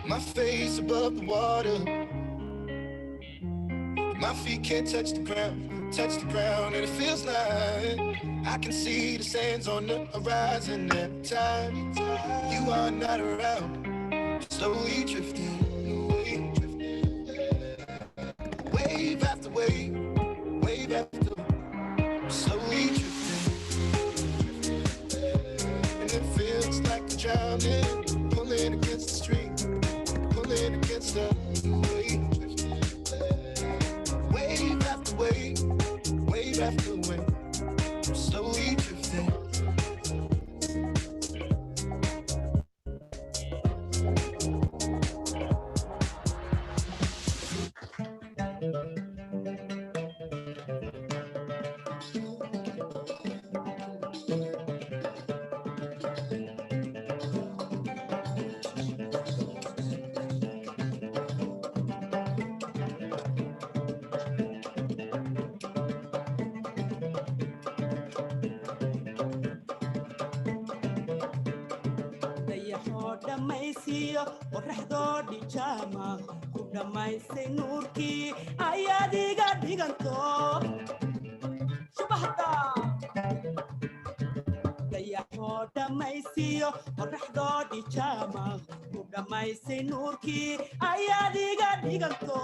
My face above the water. My feet can't touch the ground, and it feels like I can see the sands on the horizon every time you are not around. Slowly drifting away, wave after wave, wave after wave, slowly drifting, and it feels like I'm drowning, pulling against the stream, pulling against the wave. Wave after wave, wave after wave, I'm slowly drifting. qorraxdoodhi jaama ku dhammaysay nuurkii ayaad iga dhiganto subaxda dayaxoo dhammaysiyo qorraxdoodhi jaama ku dhammaysay nuurkii ayaad iga dhiganto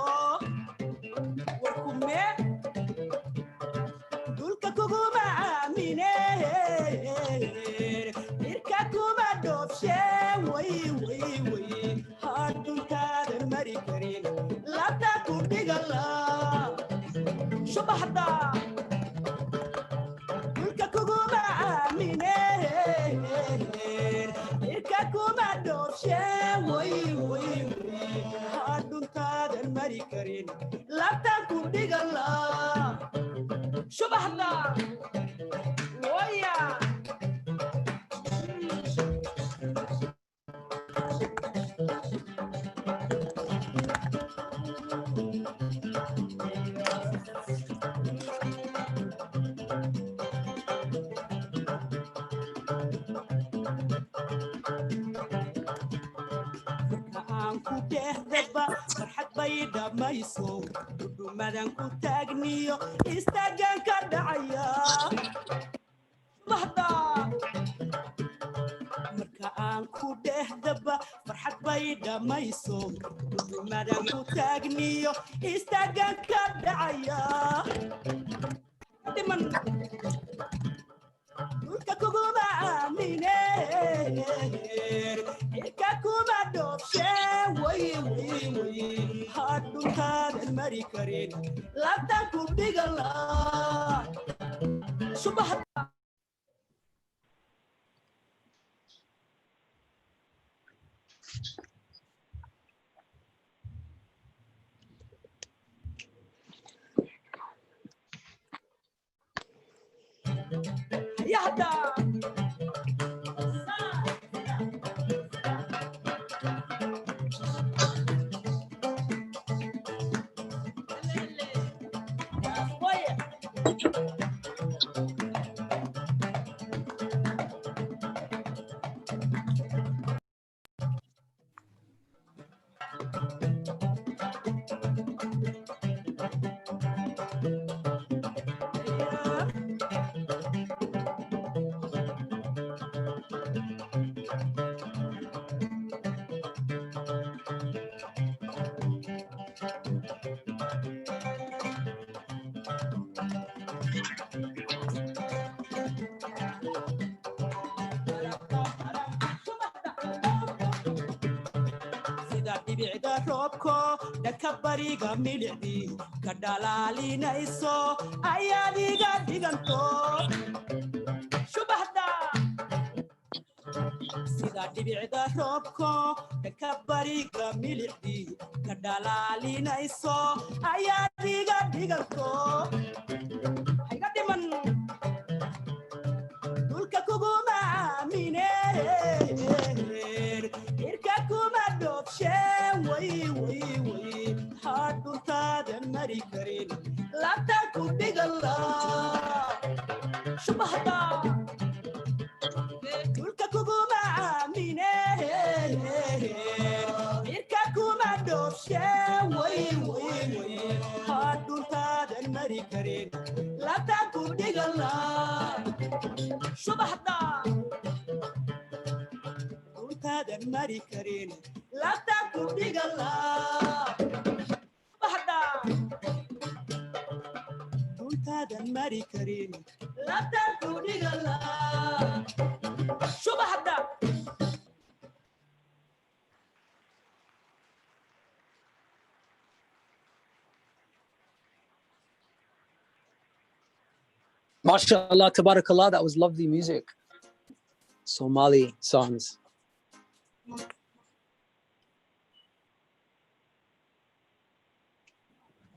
warkume dulka kuguma aamine irka kuma dhoobshe way hadduntaadan mari karin labta ku dhigala subaxda dulka kuguma aamine irka kuma dhoobshe way hadduntaadan mari karin labta ku dhigala subaxda waya farxad bay dhammayso dhudhumadan ku taagniyo istaagaan ka dhacaya bahda marka aan ku dhehdaba farxad bay dhammayso dhudhumadan ku taagniyo istaagaan ka dhacaya dhiman dulka kuguma aamine irka kuma dhoobshe way hadhuntaadan mari karin labtan ku dhigala subaxda yahda dhibicda roobko dhaka bariga milicdii ka dhalaalinayso ayaad iga dhiganto subaxda sida dhibicda roobko dhaka bariga milicdii ka dhalaalinayso ayaad iga dhiganto hayga dhiman dulka kuguma aamine irka kuma dhoobshe way hadhuntaadan mari karin labta ku dhigala subaxda dulka kuguma aamine irka duntaadan mari karin labtaan ku dhigala baxda duntaadan mari karin labtaan ku dhigala shubaxda MashaAllah, tabarakallah, that was lovely music. Somali songs.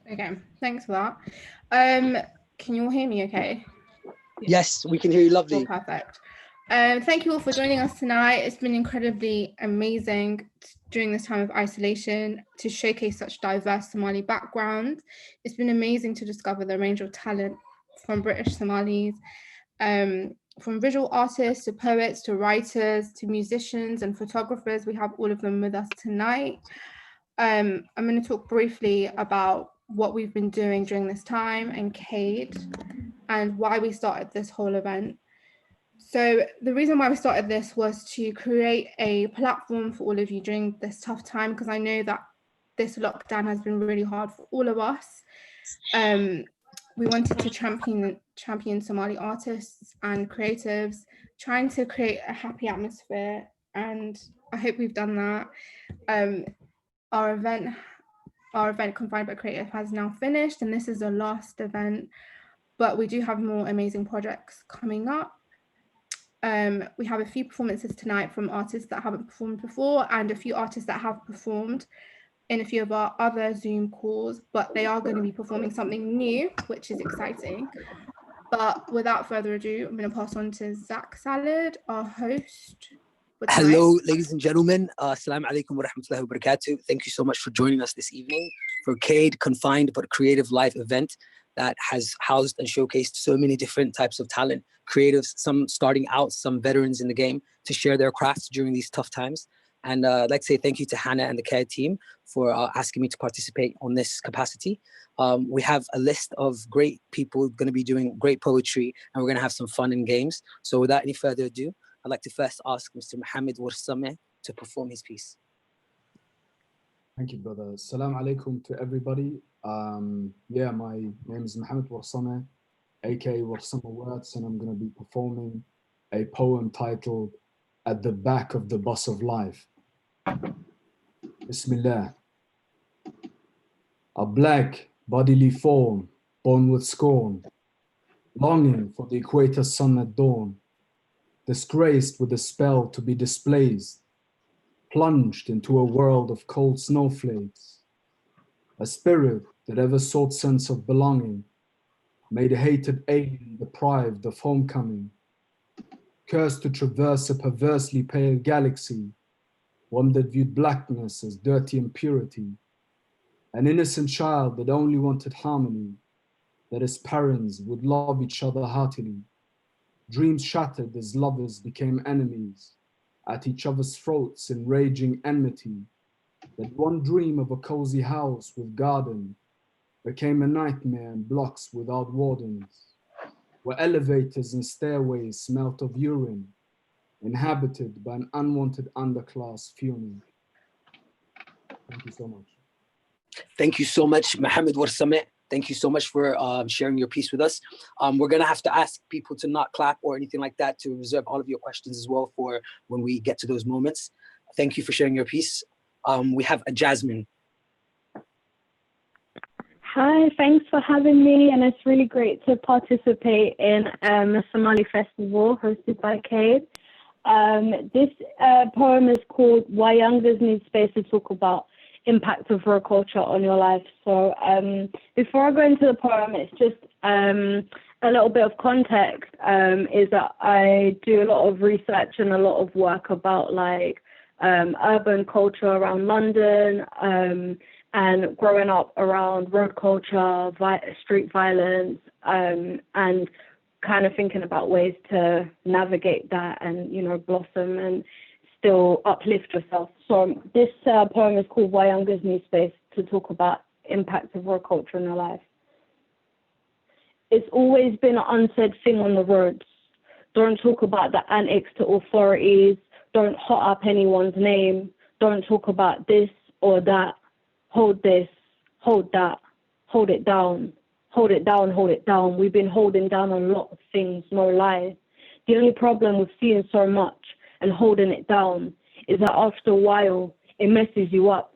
Okay, thanks for that. Can you all hear me okay? Yes, we can hear you lovely. Oh, perfect. Thank you all for joining us tonight. It's been incredibly amazing during this time of isolation to showcase such diverse Somali backgrounds. It's been amazing to discover the range of talent from British Somalis, from visual artists to poets to writers to musicians and photographers. We have all of them with us tonight. I'm going to talk briefly about what we've been doing during this time and Cade and why we started this whole event. So the reason why we started this was to create a platform for all of you during this tough time, because I know that this lockdown has been really hard for all of us. We wanted to champion Somali artists and creatives, trying to create a happy atmosphere, and I hope we've done that. Our event Confined but Creative has now finished, and this is the last event, but we do have more amazing projects coming up. We have a few performances tonight from artists that haven't performed before and a few artists that have performed in a few of our other Zoom calls, but they are going to be performing something new, which is exciting. But without further ado, I'm going to pass on to Zach Salad, our host. Hello, ladies and gentlemen. Assalamu alaikum wa rahmatullahi wa barakatuh. Thank you so much for joining us this evening for Cade Confined but Creative Live event that has housed and showcased so many different types of talent, creatives, some starting out, some veterans in the game, to share their crafts during these tough times. And I'd like to say thank you to Hannah and the Cade team for asking me to participate on this capacity. We have a list of great people going to be doing great poetry, and we're going to have some fun and games. So without any further ado, I'd like to first ask Mr. Mohammed Warsameh to perform his piece. Thank you, brother. Assalamu alaikum to everybody. Yeah, my name is Mohammed Warsameh, aka Warsameh Words, and I'm going to be performing a poem titled At the Back of the Bus of Life. Bismillah. A black bodily form, born with scorn, longing for the equator sun at dawn, disgraced with a spell to be displaced, plunged into a world of cold snowflakes, a spirit that ever sought sense of belonging, made a hated alien deprived of homecoming, cursed to traverse a perversely pale galaxy, one that viewed blackness as dirty impurity, an innocent child that only wanted harmony, that his parents would love each other heartily, dreams shattered as lovers became enemies, at each other's throats in raging enmity, that one dream of a cozy house with garden became a nightmare in blocks without wardens, where elevators and stairways smelt of urine, inhabited by an unwanted underclass fuming. Thank you so much. Thank you so much, Mohammed Warsameh. Thank you so much for sharing your piece with us. We're going to have to ask people to not clap or anything like that, to reserve all of your questions as well for when we get to those moments. Thank you for sharing your piece. We have a Jasmine. Hi, thanks for having me, and it's really great to participate in the Somali Festival hosted by Cade. This poem is called Why Youngers Need Space to Talk About Impact of Raw Culture on Your Life. So before I go into the poem, it's just a little bit of context, is that I do a lot of research and a lot of work about like urban culture around London, and growing up around road culture, street violence, and kind of thinking about ways to navigate that and, you know, blossom and still uplift yourself. So this poem is called Why Youngers Need Space to Talk About Impact of Raw Culture in Their Life. It's always been an unsaid thing on the roads. Don't talk about the antics to authorities. Don't hot up anyone's name. Don't talk about this or that. Hold this, hold that, hold it down. Hold it down, hold it down. We've been holding down a lot of things, no lie. The only problem with seeing so much and holding it down is that after a while, it messes you up.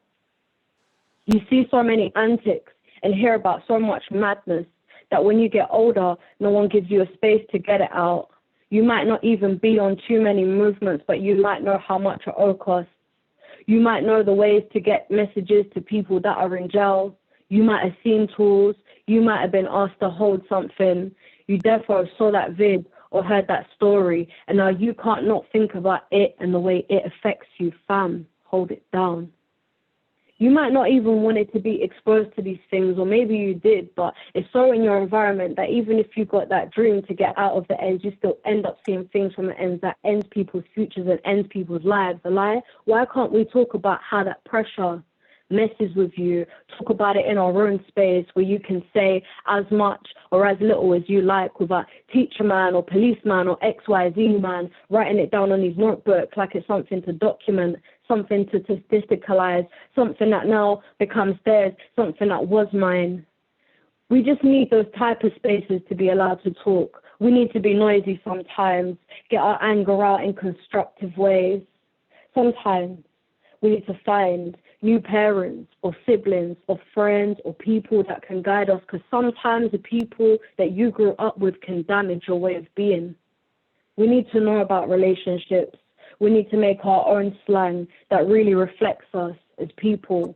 You see so many antics and hear about so much madness that when you get older, no one gives you a space to get it out. You might not even be on too many movements, but you might know how much it all costs. You might know the ways to get messages to people that are in jail. You might have seen tools. You might have been asked to hold something. You therefore saw that vid or heard that story, and now you can't not think about it and the way it affects you, fam. Hold it down. You might not even want it to be exposed to these things, or maybe you did, but it's so in your environment that even if you got that dream to get out of the ends, you still end up seeing things from the ends that ends people's futures and ends people's lives. A lie? Why can't we talk about how that pressure messes with you? Talk about it in our own space where you can say as much or as little as you like without teacher man or policeman or XYZ man writing it down on his notebook like it's something to document, something to statisticalize, something that now becomes theirs, something that was mine. We just need those type of spaces to be allowed to talk. We need to be noisy sometimes, get our anger out in constructive ways. Sometimes we need to find new parents or siblings or friends or people that can guide us, because sometimes the people that you grew up with can damage your way of being. We need to know about relationships. We need to make our own slang that really reflects us as people.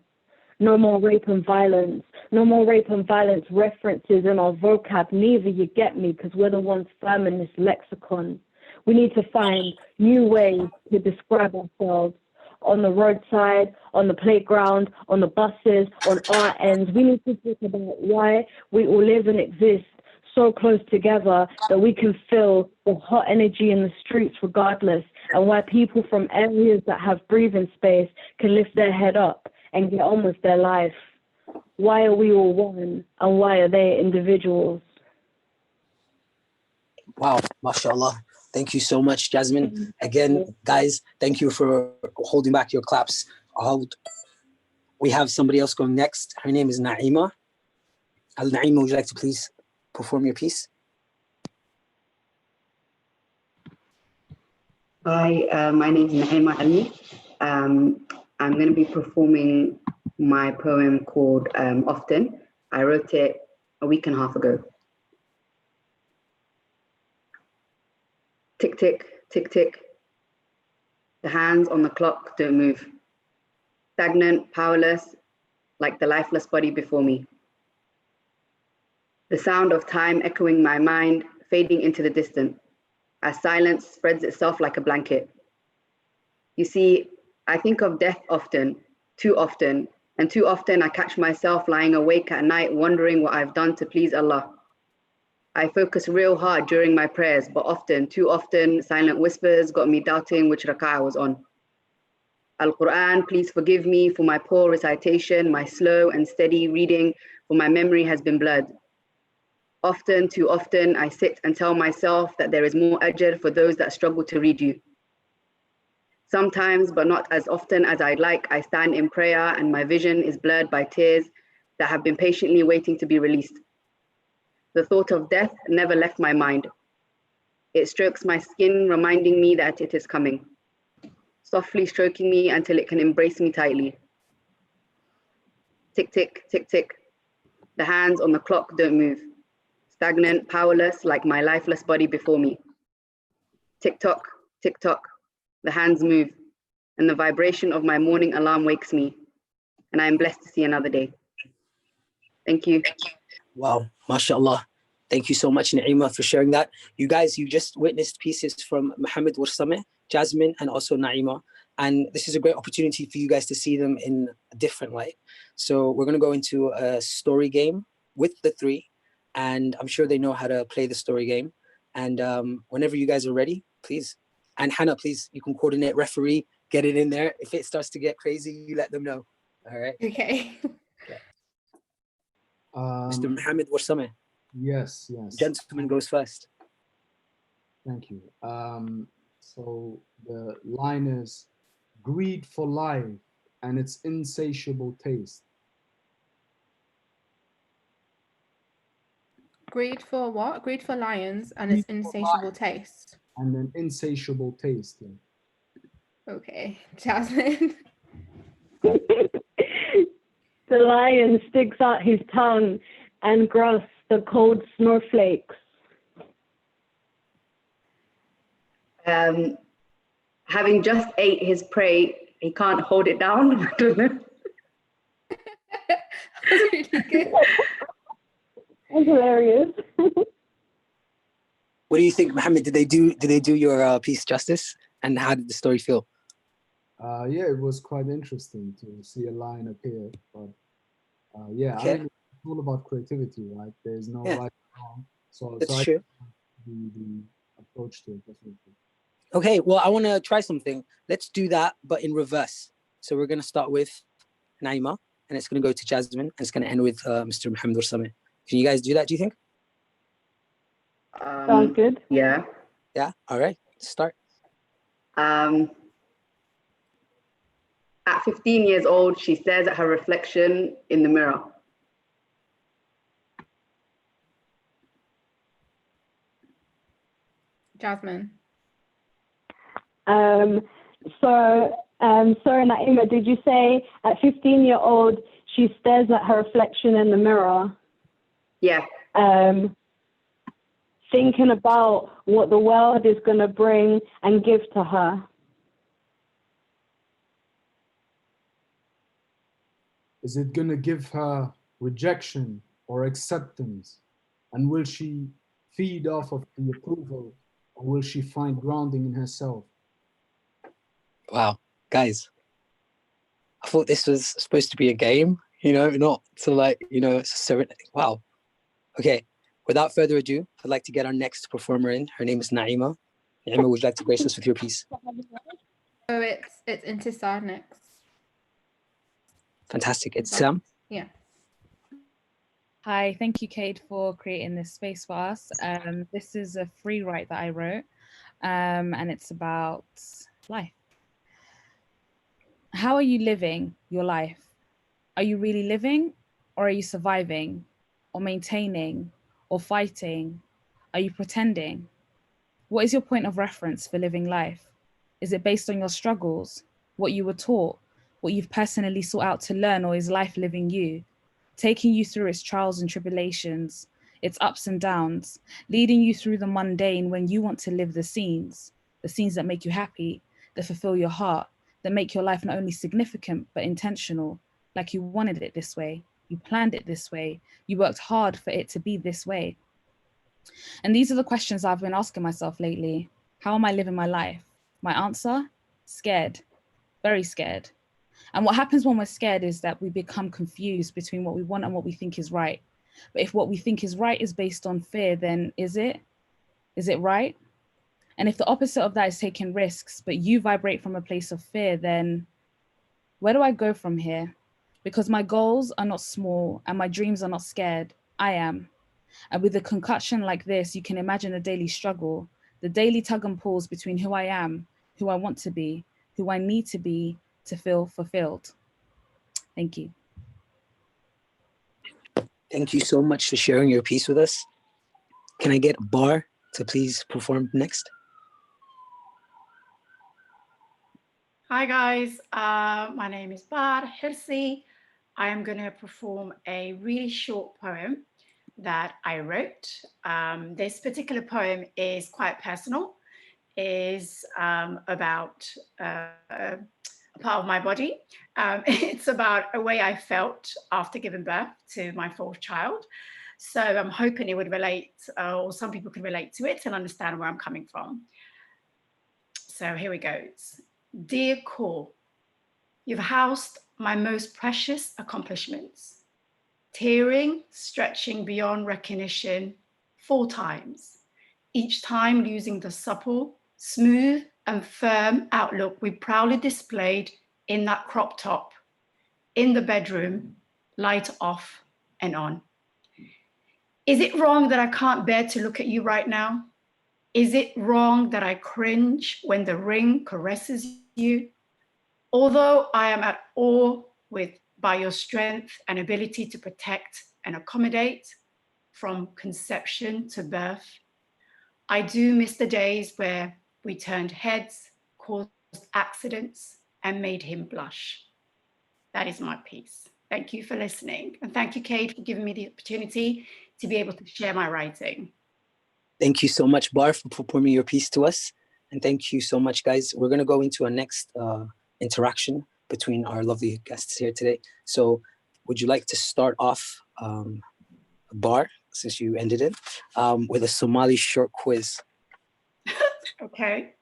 No more rape and violence. No more rape and violence references in our vocab. Neither, you get me, because we're the ones firming this lexicon. We need to find new ways to describe ourselves. On the roadside, on the playground, on the buses, on our ends. We need to think about why we all live and exist so close together that we can feel the hot energy in the streets regardless, and why people from areas that have breathing space can lift their head up and get on with their life. Why are we all one, and why are they individuals? Wow, mashallah. Thank you so much, Jasmine. Again, guys, thank you for holding back your claps. We have somebody else going next. Her name is Naima. Naima, would you like to please perform your piece? Hi, my name is Naima Ali. I'm going to be performing my poem called Often. I wrote it a week and a half ago. Tick, tick, tick, tick. The hands on the clock don't move. Stagnant, powerless, like the lifeless body before me. The sound of time echoing my mind, fading into the distant, as silence spreads itself like a blanket. You see, I think of death often, and too often I catch myself lying awake at night wondering what I've done to please Allah. I focus real hard during my prayers, but often, too often, silent whispers got me doubting which rak'ah I was on. Al-Quran, please forgive me for my poor recitation, my slow and steady reading, for my memory has been blurred. Often, too often, I sit and tell myself that there is more ajr for those that struggle to read you. Sometimes, but not as often as I'd like, I stand in prayer and my vision is blurred by tears that have been patiently waiting to be released. The thought of death never left my mind. It strokes my skin, reminding me that it is coming, softly stroking me until it can embrace me tightly. Tick, tick, tick, tick. The hands on the clock don't move. Stagnant, powerless, like my lifeless body before me. Tick tock, tick tock. The hands move, and the vibration of my morning alarm wakes me, and I am blessed to see another day. Thank you. Wow, mashallah. Thank you so much, Naima, for sharing that. You guys, you just witnessed pieces from Mohammed Warsameh, Jasmine, and also Naima. And this is a great opportunity for you guys to see them in a different light. So we're going to go into a story game with the three, and I'm sure they know how to play the story game. And whenever you guys are ready, please. And Hannah, please, you can coordinate referee, get it in there. If it starts to get crazy, you let them know. All right? Okay. Mr. Mohammed Warsameh. Yes. Gentleman goes first. Thank you. So the line is greed for life and its insatiable taste. Greed for what? Greed for lions and its Greed for insatiable life taste. and an insatiable taste. Yeah. Okay, Jasmine. The lion sticks out his tongue and grasps the cold snowflakes. Having just ate his prey, he can't hold it down. I don't know. That's really good. That's hilarious. What do you think, Mohammed? Did they do your piece justice? And how did the story feel? Yeah, it was quite interesting to see a lion appear. But yeah, Okay. I mean, it's all about creativity, right? There's no Yeah. right or wrong. So That's I true. the approach to it definitely. Okay, well, I want to try something. Let's do that, but in reverse. So we're going to start with Naima, and it's going to go to Jasmine, and it's going to end with Mr. Mohammed Warsame. Can you guys do that, do you think? Sounds good. Yeah. Yeah? All right, start. At 15 years old, she stares at her reflection in the mirror. Jasmine. Sorry, Naima, did you say at 15-year-old she stares at her reflection in the mirror? Yeah. Thinking about what the world is going to bring and give to her. Is it going to give her rejection or acceptance? And will she feed off of the approval, or will she find grounding in herself? Wow, guys, I thought this was supposed to be a game, not to wow. Okay, without further ado, I'd like to get our next performer in. Her name is Naima. Naima, would you like to grace us with your piece? Oh, it's Intisar next. Fantastic. It's Sam. Yeah. Hi, thank you, Cade, for creating this space for us. This is a free write that I wrote, and it's about life. How are you living your life? Are you really living, or are you surviving, or maintaining, or fighting? Are you pretending? What is your point of reference for living life? Is it based on your struggles, what you were taught, what you've personally sought out to learn, or is life living you? Taking you through its trials and tribulations, its ups and downs, leading you through the mundane when you want to live the scenes that make you happy, that fulfill your heart, that make your life not only significant, but intentional, like you wanted it this way, you planned it this way, you worked hard for it to be this way. And these are the questions I've been asking myself lately. How am I living my life? My answer? Scared, very scared. And what happens when we're scared is that we become confused between what we want and what we think is right. But if what we think is right is based on fear, then is it? Is it right? And if the opposite of that is taking risks, but you vibrate from a place of fear, then where do I go from here? Because my goals are not small and my dreams are not scared. I am. And with a concussion like this, you can imagine the daily struggle, the daily tug and pulls between who I am, who I want to be, who I need to be to feel fulfilled. Thank you. Thank you so much for sharing your piece with us. Can I get Bar to please perform next? Hi guys, my name is Bar Hirsi. I am going to perform a really short poem that I wrote. This particular poem is quite personal, is about a part of my body. It's about a way I felt after giving birth to my fourth child. So I'm hoping it would relate, or some people can relate to it and understand where I'm coming from. So here we go. Dear Core, you've housed my most precious accomplishments, tearing, stretching beyond recognition 4 times, each time losing the supple, smooth, and firm outlook we proudly displayed in that crop top, in the bedroom, light off and on. Is it wrong that I can't bear to look at you right now? Is it wrong that I cringe when the ring caresses you? Although I am at awe by your strength and ability to protect and accommodate from conception to birth, I do miss the days where we turned heads, caused accidents, and made him blush. That is my piece. Thank you for listening. And thank you, Kate, for giving me the opportunity to be able to share my writing. Thank you so much, Bar, for performing your piece to us. And thank you so much, guys. We're going to go into our next interaction between our lovely guests here today. So would you like to start off, Bar, since you ended it, with a Somali short quiz? Okay.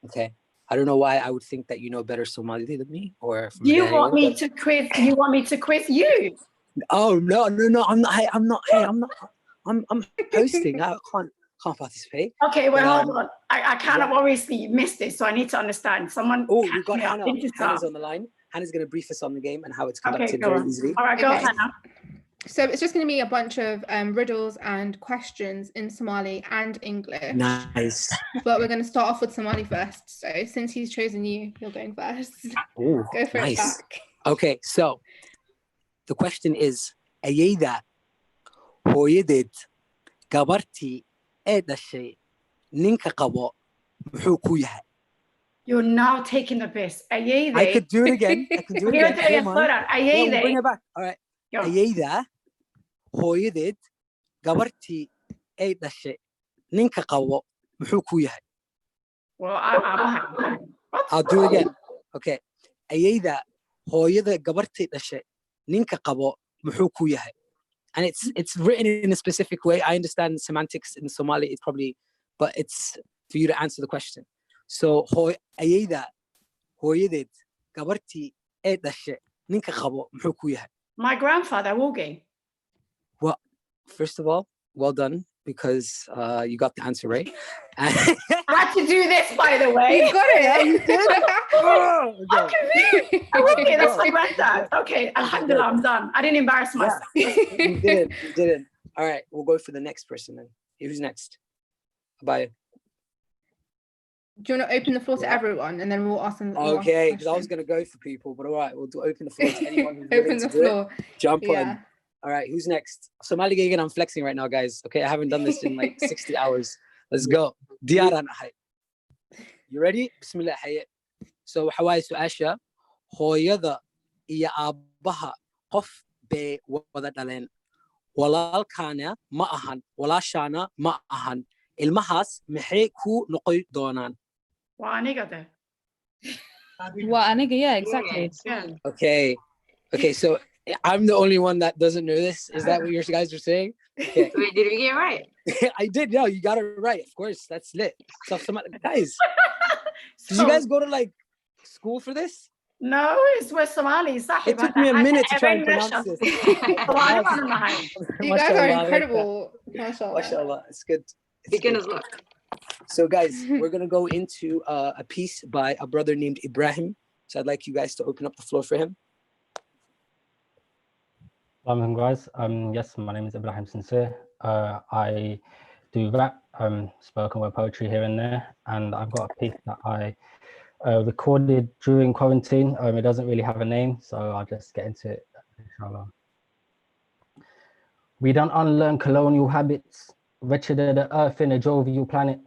Okay. I don't know why I would think that you know better Somali than me, or from you want me to quiz? You want me to quiz you? Oh no! I'm not. Hey, I'm not. I'm hosting. I can't participate. Okay, well, hold on. I kind of obviously missed this, so I need to understand. Someone. Oh, we've got Hannah. Hannah's on the line. Hannah's going to brief us on the game and how it's conducted very easily. All right, go Hannah. So it's just going to be a bunch of riddles and questions in Somali and English. Nice. But we're going to start off with Somali first. So since he's chosen you, you're going first. Ooh, go for it back. Okay, so the question is, Ayeda hooyadeed gabartii ee dhashay ninka qabo muxuu ku yahay? You're now taking the piss. Ayede. I could do it again. Ayede. We'll bring it back. All right. Ayeda hooyadeed gabartii ay dhashay ninka qabo muxuu ku yahay? Well, I'll do it again. Okay. Ayeda hooyada gabartii dhashay ninka qabo muxuu ku yahay? And it's written in a specific way. I understand semantics in Somali. It's probably, but it's for you to answer the question. So ayeda hooyadeed gabartii ay dhashay ninka qabo muxuu ku yahay? My grandfather, Wogi. Well, first of all, well done, because you got the answer right. I had to do this, by the way. You got it. Yeah, you did. I'm confused. Okay, that's my granddad. Okay, alhamdulillah, I'm done. I didn't embarrass myself. You didn't. All right, we'll go for the next person then. Who's next? Abaya. Do you want to open the floor to everyone, and then we'll ask them? Okay, because I was going to go for people, but all right, we'll open the floor to anyone who's willing to do it. Jump on. All right, who's next? Somali Gagan, I'm flexing right now, guys. Okay, I haven't done this in like 60 hours. Let's go. Diyaran ahay. You ready? Bismillah hayy. So, Hawaii su'asha, hooyada iyo aabaha qof bay wada dhaleen. Walaalkaana ma ahan, walaashana ma ahan. Ilmahaas maxay ku noqon doonaan? Waa aniga de. Waa aniga, yeah, exactly. Yeah. Okay, so I'm the only one that doesn't know this. Is that what you guys are saying? Okay. Wait, did we get it right? I did. No, you got it right. Of course, that's lit. So, guys, did you guys go to like school for this? No, we're Somalis. It took me a minute to try and pronounce this. You guys are incredible. Mashallah. It's good. Beginner's luck. So, guys, we're going to go into a piece by a brother named Ibrahim. So I'd like you guys to open up the floor for him. Guys. Yes, my name is Ibrahim Sincere. I do rap, spoken word poetry here and there, and I've got a piece that I recorded during quarantine. It doesn't really have a name, so I'll just get into it, inshallah. We don't unlearn colonial habits, wretched of the earth in a jovial planet.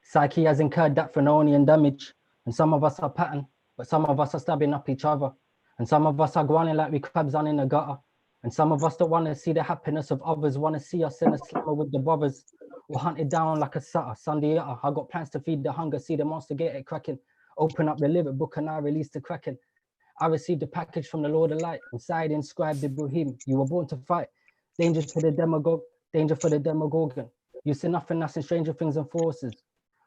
Psyche has incurred that Phenonian damage, and some of us are pattern, but some of us are stabbing up each other, and some of us are grinding like we crabs on in the gutter. And some of us don't want to see the happiness of others, want to see us in a slammer with the brothers, or hunted down like a sutter, Sunday. I got plans to feed the hunger, see the monster get it cracking. Open up the lyric book and I release the kraken. I received the package from the Lord of Light. Inside inscribed Ibrahim, you were born to fight. Danger for the demagogue, danger for the demagogue. You see nothing else in Stranger Things and Forces.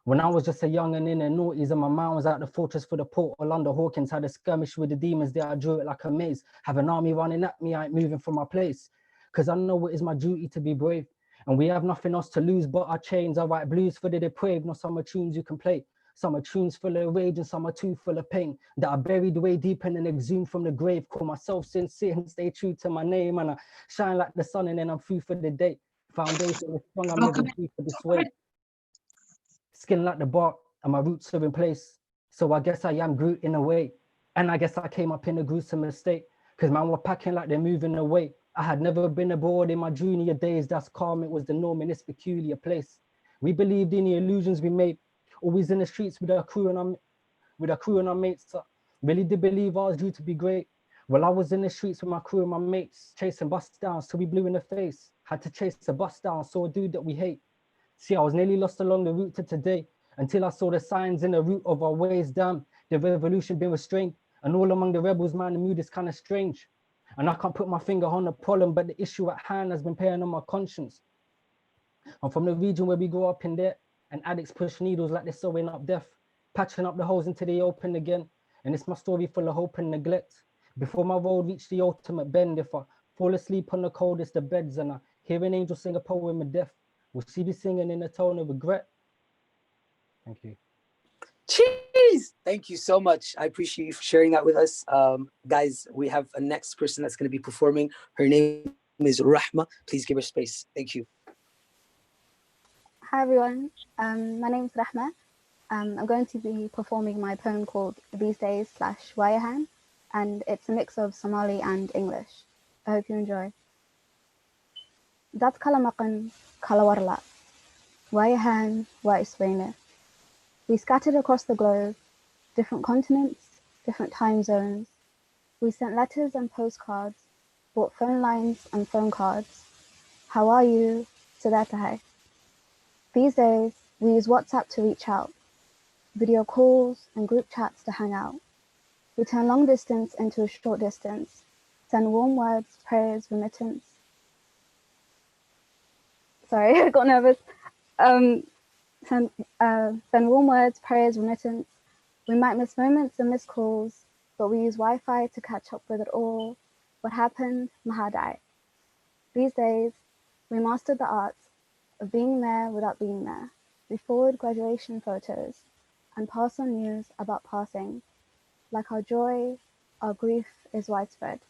When I was just a young and in the noughties and my mind was out the fortress for the portal under Hawkins, had a skirmish with the demons there, I drew it like a maze. Have an army running at me, I ain't moving from my place. Cause I know it is my duty to be brave. And we have nothing else to lose but our chains. I write blues for the depraved, not some tunes you can play. Some are tunes full of rage and some are too full of pain. That are buried way deep and then exhumed from the grave. Call myself sincere and stay true to my name. And I shine like the sun and then I'm through for the day. Foundation is strong, I'm living free for this way. Skin like the bark, and my roots are in place. So I guess I am Groot in a way. And I guess I came up in a gruesome state, because man were packing like they're moving away. I had never been abroad in my junior days. That's calm, it was the norm in this peculiar place. We believed in the illusions we made, always in the streets with our crew and our mates. Really did believe I was due to be great. Well, I was in the streets with my crew and my mates, chasing bus downs till we blew in the face. Had to chase a bus down, saw a dude that we hate. See, I was nearly lost along the route to today, until I saw the signs in the route of our ways. Damn, the revolution been restrained, and all among the rebels, man, the mood is kind of strange. And I can't put my finger on the problem, but the issue at hand has been playing on my conscience. I'm from the region where we grew up in debt, and addicts push needles like they're sewing up death, patching up the holes until they open again. And it's my story full of hope and neglect. Before my road reached the ultimate bend, if I fall asleep on the coldest of beds and I hear an angel sing a poem of death, will she be singing in a tone of regret? Thank you. Cheers! Thank you so much. I appreciate you for sharing that with us. Guys, we have a next person that's going to be performing. Her name is Rahma. Please give her space. Thank you. Hi everyone, my name is Rahma. I'm going to be performing my poem called These Days / Wayahan, and it's a mix of Somali and English. I hope you enjoy. Dad kala maqan kala warla, Wayahan wa iswayne. We scattered across the globe, different continents, different time zones. We sent letters and postcards, bought phone lines and phone cards. How are you? Sadatahay. These days, we use WhatsApp to reach out, video calls and group chats to hang out. We turn long distance into a short distance, send warm words, prayers, remittance. Sorry, I got nervous. Send warm words, prayers, remittance. We might miss moments and miss calls, but we use Wi-Fi to catch up with it all. What happened? Mahadai. These days, we mastered the art of being there without being there. We forward graduation photos and pass on news about passing. Like our joy, our grief is widespread.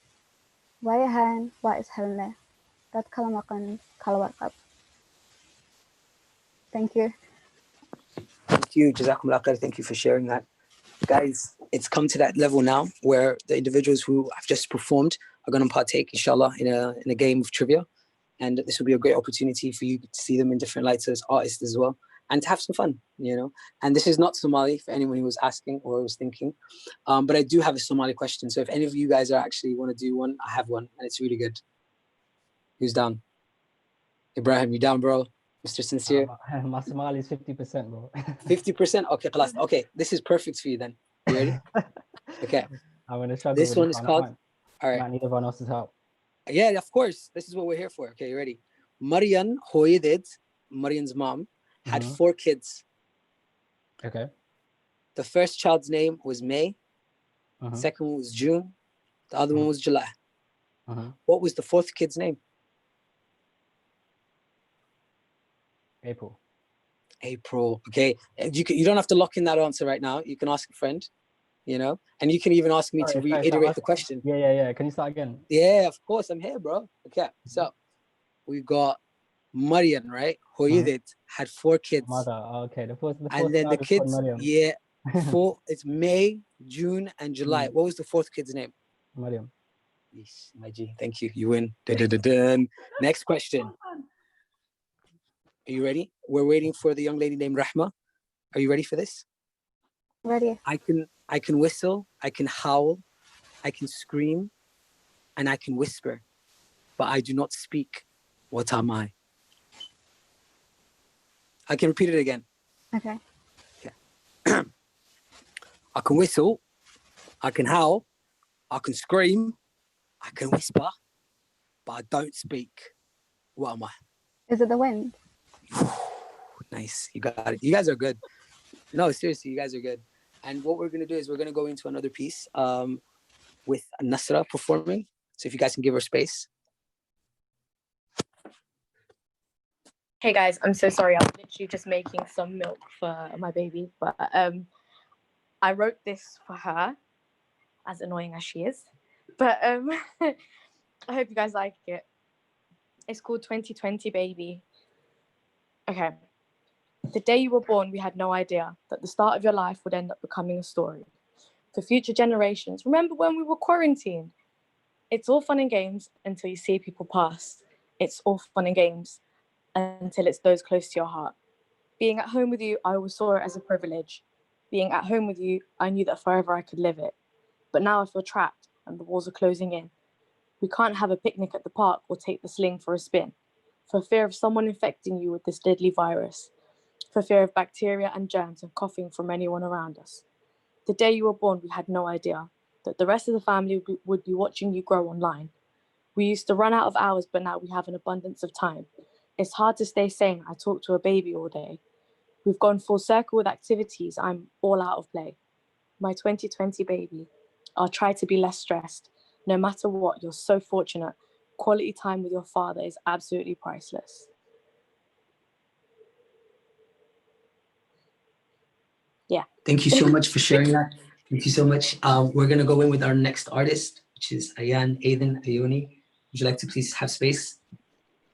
Wayahan wa ishelne. Dat kalamakan kalawakab. Thank you. Thank you, Jazakumullah khair. Thank you for sharing that. Guys, it's come to that level now where the individuals who have just performed are going to partake, inshallah, in a game of trivia. And this will be a great opportunity for you to see them in different lights as artists as well, and to have some fun, you know. And this is not Somali for anyone who was asking or was thinking, but I do have a Somali question. So if any of you guys are actually want to do one, I have one, and it's really good. Who's down? Ibrahim, you down, bro? Mr. Sincere? My Somali is 50%, bro. 50%? Okay, class. Okay, this is perfect for you then. You ready? Okay. I'm going to struggle This with one this is one. called... All right. Might need everyone else's help. Yeah, of course. This is what we're here for. Okay, you ready? Marian Hoyedid, Marian's mom, had 4 kids. Okay. The first child's name was May. Second one was June. The other one was July. What was the 4th kid's name? April. April. Okay. You don't have to lock in that answer right now. You can ask a friend, you know, and you can even ask me to reiterate the question. Yeah. Can you start again? Yeah, of course. I'm here, bro. Okay. So we got Marian, right? Hoyedid had 4 kids. Mother. Okay. The fourth and then the child is called kids, Mariam. yeah, 4. It's May, June, and July. What was the 4th kid's name? Mariam. Yes, my G. Thank you. You win. Dun. Next question. Are you ready? We're waiting for the young lady named Rahma. Are you ready for this? Ready. I can whistle, I can howl, I can scream, and I can whisper, but I do not speak. What am I? I can repeat it again. Okay. I can whistle, I can howl, I can scream, I can whisper, but I don't speak. What am I? Is it the wind? Nice. You got it. You guys are good. No, seriously, you guys are good. And what we're going to do is we're going to go into another piece with Nasra performing. So if you guys can give her space. Hey guys, I'm so sorry. I'm literally just making some milk for my baby, but I wrote this for her, as annoying as she is. But I hope you guys like it. It's called 2020 Baby. Okay. The day you were born, we had no idea that the start of your life would end up becoming a story. For future generations, remember when we were quarantined? It's all fun and games until you see people pass. It's all fun and games until it's those close to your heart. Being at home with you, I always saw it as a privilege. Being at home with you, I knew that forever I could live it. But now I feel trapped and the walls are closing in. We can't have a picnic at the park or take the sling for a spin, for fear of someone infecting you with this deadly virus, for fear of bacteria and germs and coughing from anyone around us. The day you were born, we had no idea that the rest of the family would be watching you grow online. We used to run out of hours, but now we have an abundance of time. It's hard to stay sane. I talk to a baby all day. We've gone full circle with activities. I'm all out of play. My 2020 baby. I'll try to be less stressed. No matter what, you're so fortunate. Quality time with your father is absolutely priceless. Yeah. Thank you so much for sharing that. Thank you so much. We're going to go in with our next artist, which is Ayan Aiden Ayoni. Would you like to please have space?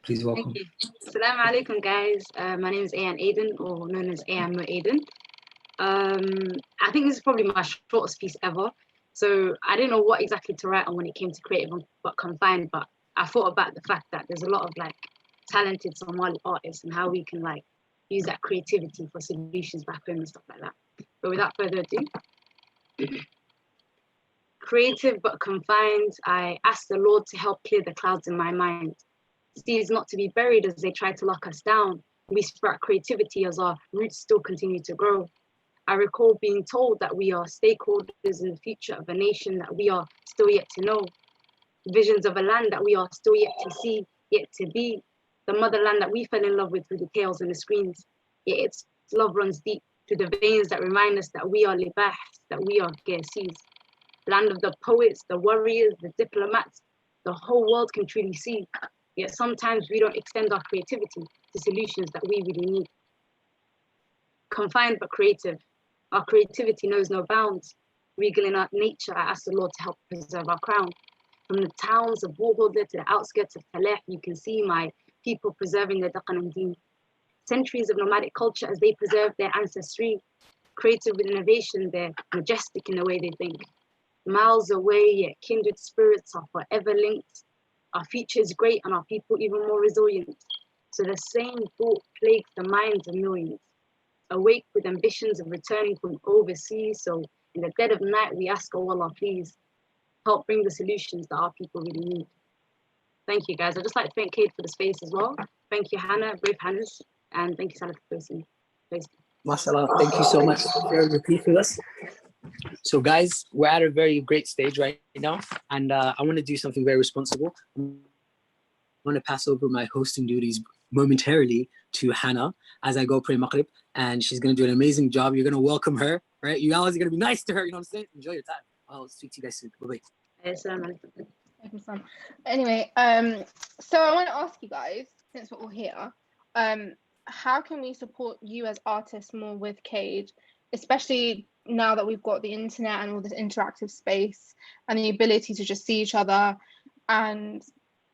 Please welcome. Thank you. Assalamu alaikum, guys. My name is Ayan Aiden, or known as Ayan Aiden. I think this is probably my shortest piece ever. So I didn't know what exactly to write on when it came to creative but confined, but I thought about the fact that there's a lot of like talented Somali artists and how we can like use that creativity for solutions back home and stuff like that. But without further ado, creative but confined, I asked the Lord to help clear the clouds in my mind. Seas not to be buried as they try to lock us down. We sprout creativity as our roots still continue to grow. I recall being told that we are stakeholders in the future of a nation that we are still yet to know. Visions of a land that we are still yet to see, yet to be. The motherland that we fell in love with through the tales and the screens. Yet its love runs deep through the veins that remind us that we are libah, that we are Ge'esis. Land of the poets, the warriors, the diplomats, the whole world can truly see. Yet sometimes we don't extend our creativity to solutions that we really need. Confined but creative. Our creativity knows no bounds. Regal in our nature, I ask the Lord to help preserve our crown. From the towns of Warhodler to the outskirts of Taleh, you can see my people preserving their Daqan and Deen. Centuries of nomadic culture as they preserve their ancestry. Creative with innovation, they're majestic in the way they think. Miles away, yet kindred spirits are forever linked. Our future is great and our people even more resilient. So the same thought plagues the minds of millions. Awake with ambitions of returning from overseas. So in the dead of night, we ask, oh Allah, please help bring the solutions that our people really need. Thank you, guys. I'd just like to thank Kate for the space as well. Thank you, Hannah, brave Hannahs, and thank you, Salah, for posting. MashaAllah, thank you so much for sharing your piece with us. So guys, we're at a very great stage right now, and I want to do something very responsible. I want to pass over my hosting duties momentarily to Hannah as I go pray Maghrib, and she's going to do an amazing job. You're going to welcome her, right? You guys are going to be nice to her, you know what I'm saying? Enjoy your time. I'll speak to you guys soon. Bye-bye. Anyway, so I want to ask you guys, since we're all here, how can we support you as artists more with Cade, especially now that we've got the internet and all this interactive space and the ability to just see each other, and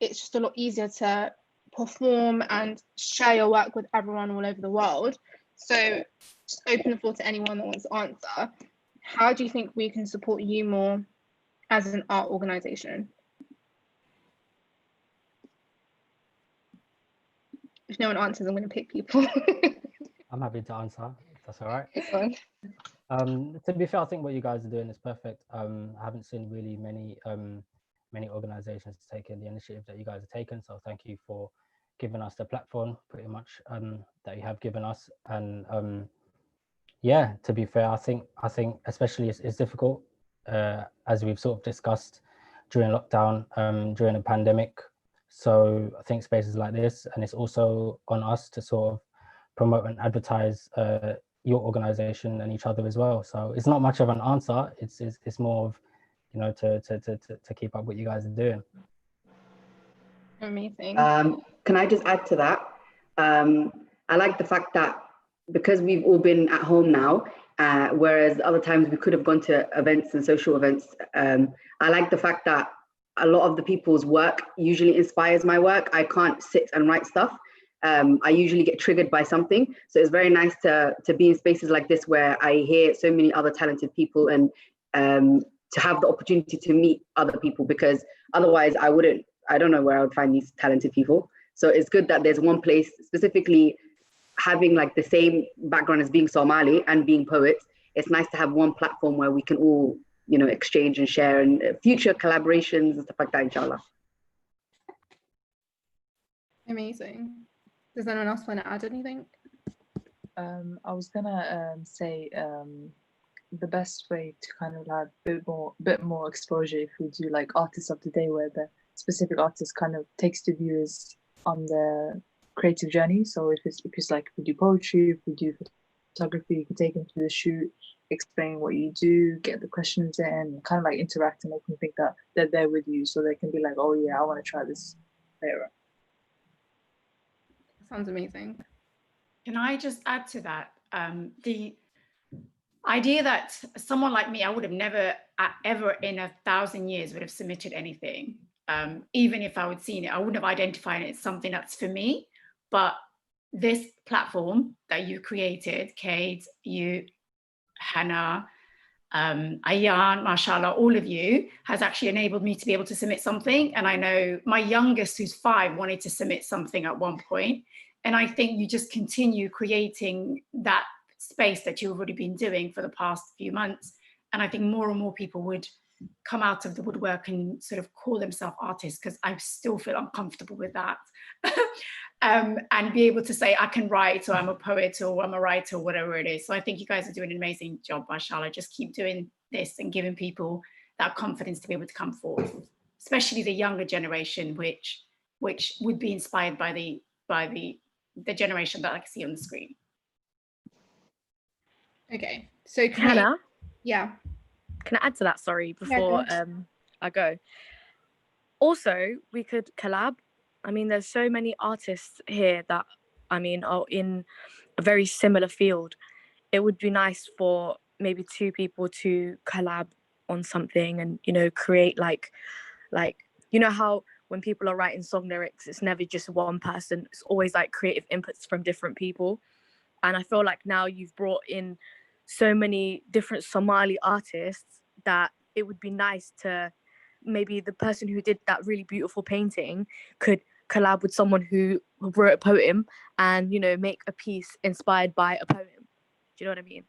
it's just a lot easier to perform and share your work with everyone all over the world. So just open the floor to anyone that wants to answer. How do you think we can support you more as an art organization? If no one answers, I'm going to pick people. I'm happy to answer, if that's all right. To be fair, I think what you guys are doing is perfect. I haven't seen really many organizations taking the initiative that you guys have taken. So thank you for giving us the platform, pretty much, that you have given us. And yeah, to be fair, I think especially it's difficult, as we've sort of discussed during lockdown, during the pandemic. So I think spaces like this, and it's also on us to sort of promote and advertise your organization and each other as well. So it's not much of an answer. It's more of, you know, to keep up what you guys are doing. Amazing. Can I just add to that? I like the fact that because we've all been at home now, whereas other times we could have gone to events and social events, I like the fact that a lot of the people's work usually inspires my work. I can't sit and write stuff. I usually get triggered by something. So it's very nice to be in spaces like this where I hear so many other talented people, and to have the opportunity to meet other people, because otherwise I don't know where I would find these talented people. So it's good that there's one place specifically having like the same background as being Somali and being poets. It's nice to have one platform where we can all, you know, exchange and share, and future collaborations and stuff like that, inshallah. Amazing. Does anyone else want to add anything? I was gonna say the best way to kind of have a bit more exposure if we do like Artists of the Day, where the specific artist kind of takes the viewers on their creative journey. So if it's like we do poetry, if we do photography, you can take them to the shoot, explain what you do, get the questions in, kind of like interact and make them think that they're there with you, so they can be like, oh yeah, I want to try this later. Sounds amazing. Can I just add to that? The idea that someone like me, I would have never, ever in 1,000 years would have submitted anything. Even if I would seen it, I wouldn't have identified it as something that's for me. But this platform that you created, Kate, you, Hannah, Ayan, mashallah, all of you, has actually enabled me to be able to submit something. And I know my youngest, who's 5, wanted to submit something at one point. And I think you just continue creating that space that you've already been doing for the past few months. And I think more and more people would come out of the woodwork and sort of call themselves artists, because I still feel uncomfortable with that. And be able to say, I can write, or I'm a poet, or I'm a writer, or whatever it is. So I think you guys are doing an amazing job, mashallah. Just keep doing this and giving people that confidence to be able to come forth, especially the younger generation, which would be inspired by the generation that I can see on the screen. Okay, so Hannah, yeah, can I add to that? Sorry, before I go. Also, we could collab. I mean, there's so many artists here that, I mean, are in a very similar field. It would be nice for maybe 2 people to collab on something and, you know, create like, you know how when people are writing song lyrics, it's never just one person. It's always like creative inputs from different people. And I feel like now you've brought in so many different Somali artists that it would be nice to, maybe the person who did that really beautiful painting could collab with someone who wrote a poem and, you know, make a piece inspired by a poem. Do you know what I mean?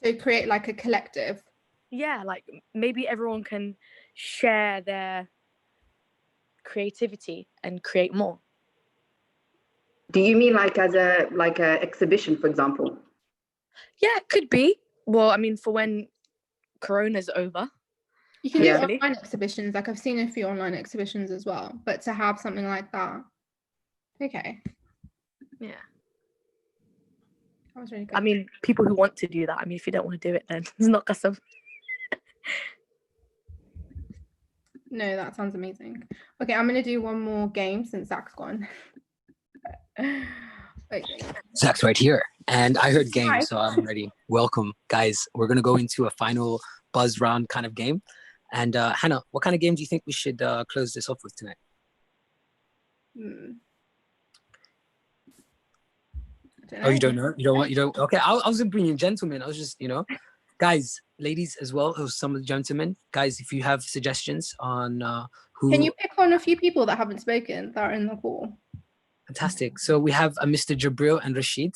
So create like a collective. Yeah, like maybe everyone can share their creativity and create more. Do you mean like as a exhibition, for example? Yeah, it could be. Well, I mean, for when Corona's over. You can do online exhibitions. Like I've seen a few online exhibitions as well, but to have something like that. Okay. Yeah. That was really good. I mean, people who want to do that. I mean, if you don't want to do it, then it's not custom. No, that sounds amazing. Okay, I'm gonna do one more game since Zach's gone. Okay. Zach's right here, and I heard game, Hi. so I'm ready. Welcome, guys. We're gonna go into a final buzz round kind of game. And Hannah, what kind of game do you think we should close this off with tonight? Oh, you don't know? You don't? Okay, I was bringing gentlemen. I was just, you know, guys, ladies as well, or some of the gentlemen. Guys, if you have suggestions on who... Can you pick on a few people that haven't spoken that are in the call? Fantastic. So we have Mr. Jabril and Rashid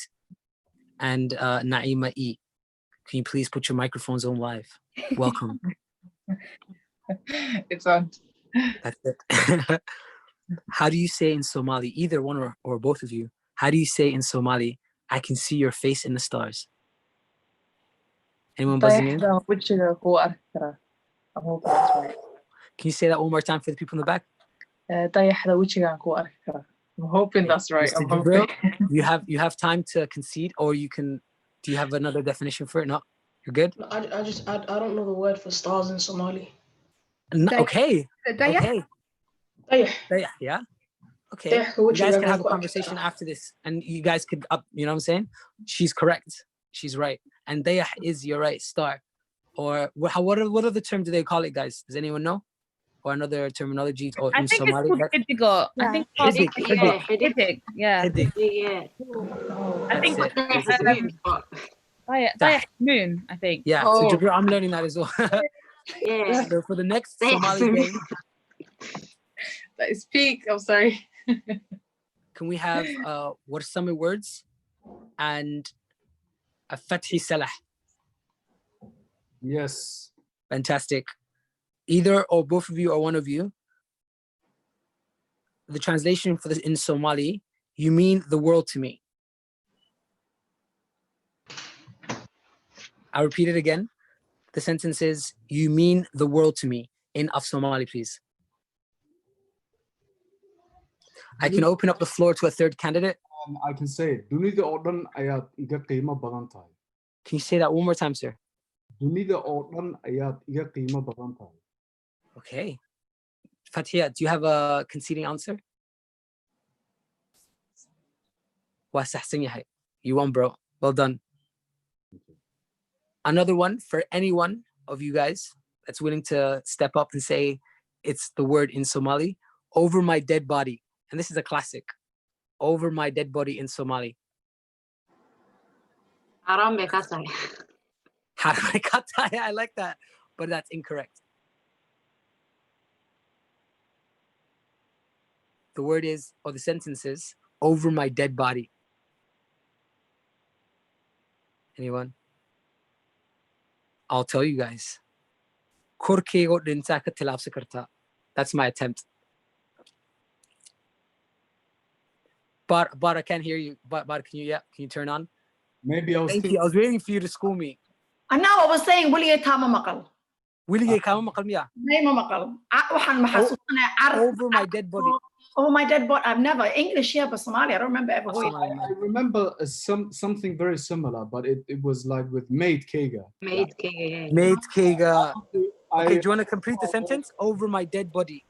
and Naima E. Can you please put your microphones on live? Welcome. It's on. That's it. How do you say in Somali, either one or both of you, how do you say in Somali, I can see your face in the stars? Anyone buzzing in? I'm hoping that's right. Can you say that one more time for the people in the back? I'm hoping that's right. Mr. Jabril, you have time to concede, or you can. Do you have another definition for it? No, you're good. I don't know the word for stars in Somali. No, okay. Okay. Yeah. Okay. You guys can have a conversation after this, and you guys could up. You know what I'm saying? She's correct. She's right. And Daya is your right star, or what other term do they call it, guys? Does anyone know? or another terminology or I in think Somali? it's called Hidigo. I think it's Hidig, Yeah, Hidig. Yeah. Hidig. Yeah. I think That's it. Moon, I think. Yeah, so Jabril, I'm learning that as well. Yeah. So for the next Somali game, That is peak. I'm sorry. can we have what are some words and a Fathi Salah? Yes. Fantastic. Either or both of you or one of you. The translation for this in Somali, you mean the world to me. I'll repeat it again. The sentence is, you mean the world to me, in of Somali, please. I can open up the floor to a third candidate. I can say it. Dunida oo dhan ayaad iga qiimo badan tahay. Can you say that one more time, sir? Dunida oo dhan ayaad iga qiimo badan tahay. Okay. Fatia, do you have a conceding answer? You won, bro. Well done. Another one for any one of you guys that's willing to step up and say it's the word in Somali, over my dead body. And this is a classic. Over my dead body in Somali. Haram bekatai. I like that, but that's incorrect. The word is, or the sentence is, over my dead body. Anyone? I'll tell you guys. That's my attempt. But I can't hear you. But can you turn on? Maybe I was Thank you. I was waiting for you to school me. And now I was saying, Willie Tama Makal. Willie Kama Makal miya. Over my dead body. Over my dead body. I've never English here, but Somali. I don't remember ever. I remember something very similar, but it was like with Mate Kega. Mate Kega. Mate Kega. Okay, do you want to complete the sentence? Over my dead body.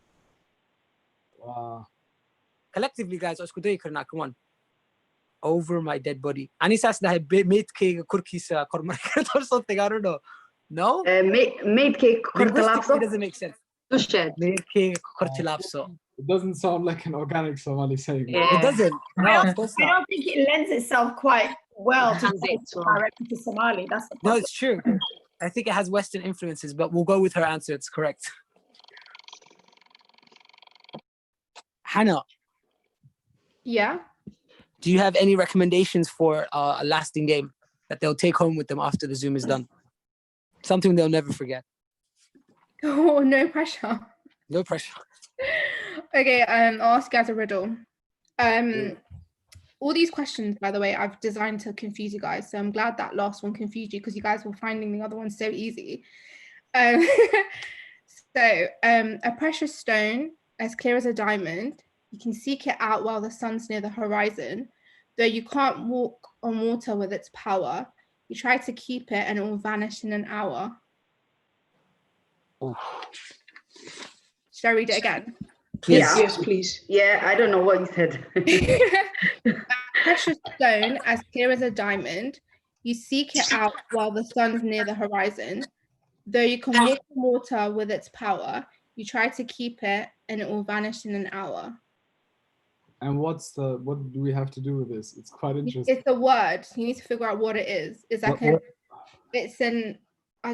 Collectively, guys, come on. Over my dead body. Anisas na mate Kega kurkisa kormarkat or something. I don't know. No? Mate Kega Linguistically, it doesn't make sense. Mate Kega kortilapso. It doesn't sound like an organic Somali saying. Yeah. It doesn't. No, of course not. I don't think it lends itself quite well to directly to Somali. That's the problem. No, it's true. I think it has Western influences, but we'll go with her answer. It's correct. Hannah. Yeah. Do you have any recommendations for a lasting game that they'll take home with them after the Zoom is done? Something they'll never forget. Oh, no pressure. No pressure. Okay, I'll ask you guys a riddle. All these questions, by the way, I've designed to confuse you guys. So I'm glad that last one confused you because you guys were finding the other one so easy. A precious stone as clear as a diamond. You can seek it out while the sun's near the horizon. Though you can't walk on water with its power, you try to keep it and it will vanish in an hour. Oh. Should I read it again? Please. Yes, please. Yeah, I don't know what you said. A precious stone as clear as a diamond. You seek it out while the sun's near the horizon. Though you can walk on water with its power, you try to keep it and it will vanish in an hour. And what do we have to do with this? It's quite interesting. It's a word. You need to figure out what it is. It's like I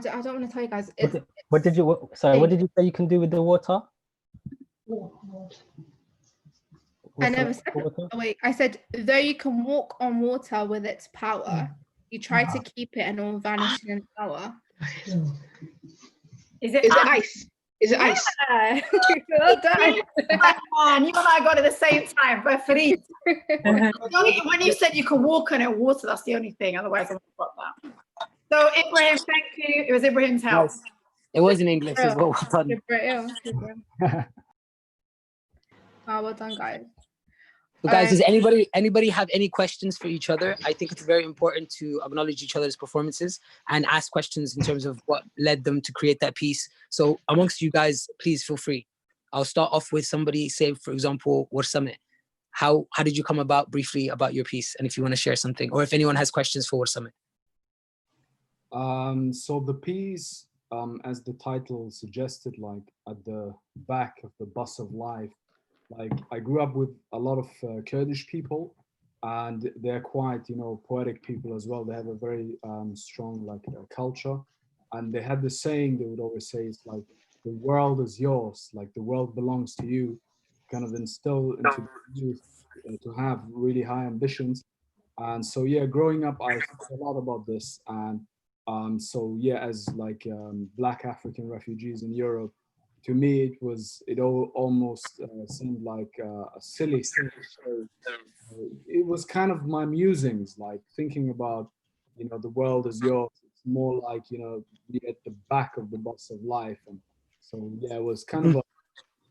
don't want to tell you guys. What did you say you can do with the water? I never said that. Oh, wait, I said, though you can walk on water with its power, you try to keep it and it will vanish in an hour. Is it ice? Is it ice? Well done. Man, you and I got it at the same time. But Farid, when you said you can walk on it water, that's the only thing. Otherwise, I would have got that. So Ibrahim, thank you. It was Ibrahim's help. Nice. It was in English as well. Well done. Well done, guys. So guys, does anybody have any questions for each other? I think it's very important to acknowledge each other's performances and ask questions in terms of what led them to create that piece. So amongst you guys, please feel free. I'll start off with somebody, say, for example, Warsame. How did you come about briefly about your piece? And if you want to share something, or if anyone has questions for Warsame. So the piece as the title suggested, like at the back of the bus of life. Like I grew up with a lot of Kurdish people, and they're quite, poetic people as well. They have a very strong like culture, and they had the saying they would always say, it's like the world is yours, like the world belongs to you, kind of instill into the youth to have really high ambitions. And so yeah, growing up, I thought a lot about this, and so yeah, as like Black African refugees in Europe, to me it all almost seemed like a silly thing to say. It was kind of my musings, like thinking about, the world is yours. It's more like, be at the back of the bus of life. And so, yeah, it was kind of a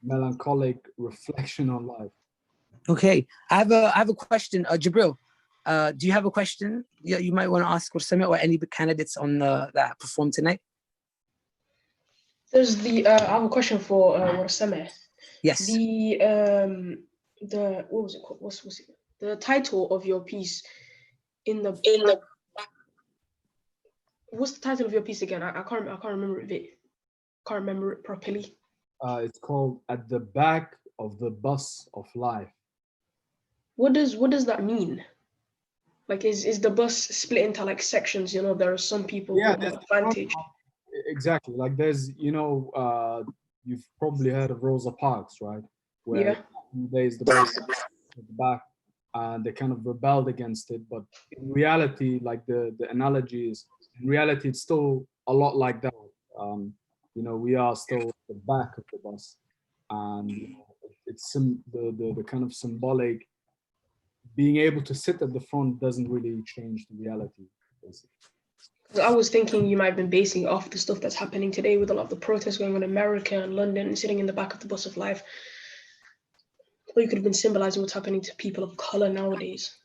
melancholic reflection on life. Okay, I have a question, Jibril. Do you have a question you might want to ask Warsame or any candidates on that performed tonight? There's I have a question for Warsame. Yes. The what was it called? What's it? The title of your piece what's the title of your piece again? I can't remember it. Can't remember it properly. It's called At the Back of the Bus of Life. What does that mean? Like, is the bus split into like sections? There are some people who have advantage. Exactly. Like there's, you've probably heard of Rosa Parks, right? Where days the bus at the back, and they kind of rebelled against it. But in reality, like the analogy is, in reality, it's still a lot like that. We are still at the back of the bus, and it's the kind of symbolic. Being able to sit at the front doesn't really change the reality, basically. I was thinking you might have been basing it off the stuff that's happening today with a lot of the protests going on in America and London and sitting in the back of the bus of life. Or you could have been symbolizing what's happening to people of color nowadays.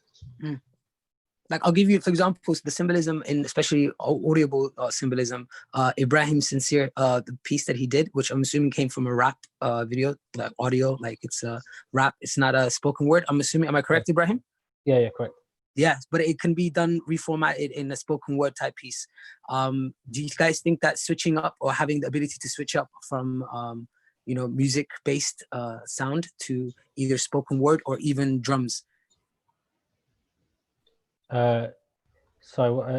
Like I'll give you, for example, the symbolism in especially audible symbolism. Ibrahim Sincere, the piece that he did, which I'm assuming came from a rap video, like audio, like it's a rap. It's not a spoken word. I'm assuming. Am I correct, Ibrahim? Yeah, correct. Yeah, but it can be done reformatted in a spoken word type piece. Do you guys think that switching up or having the ability to switch up from music based sound to either spoken word or even drums? So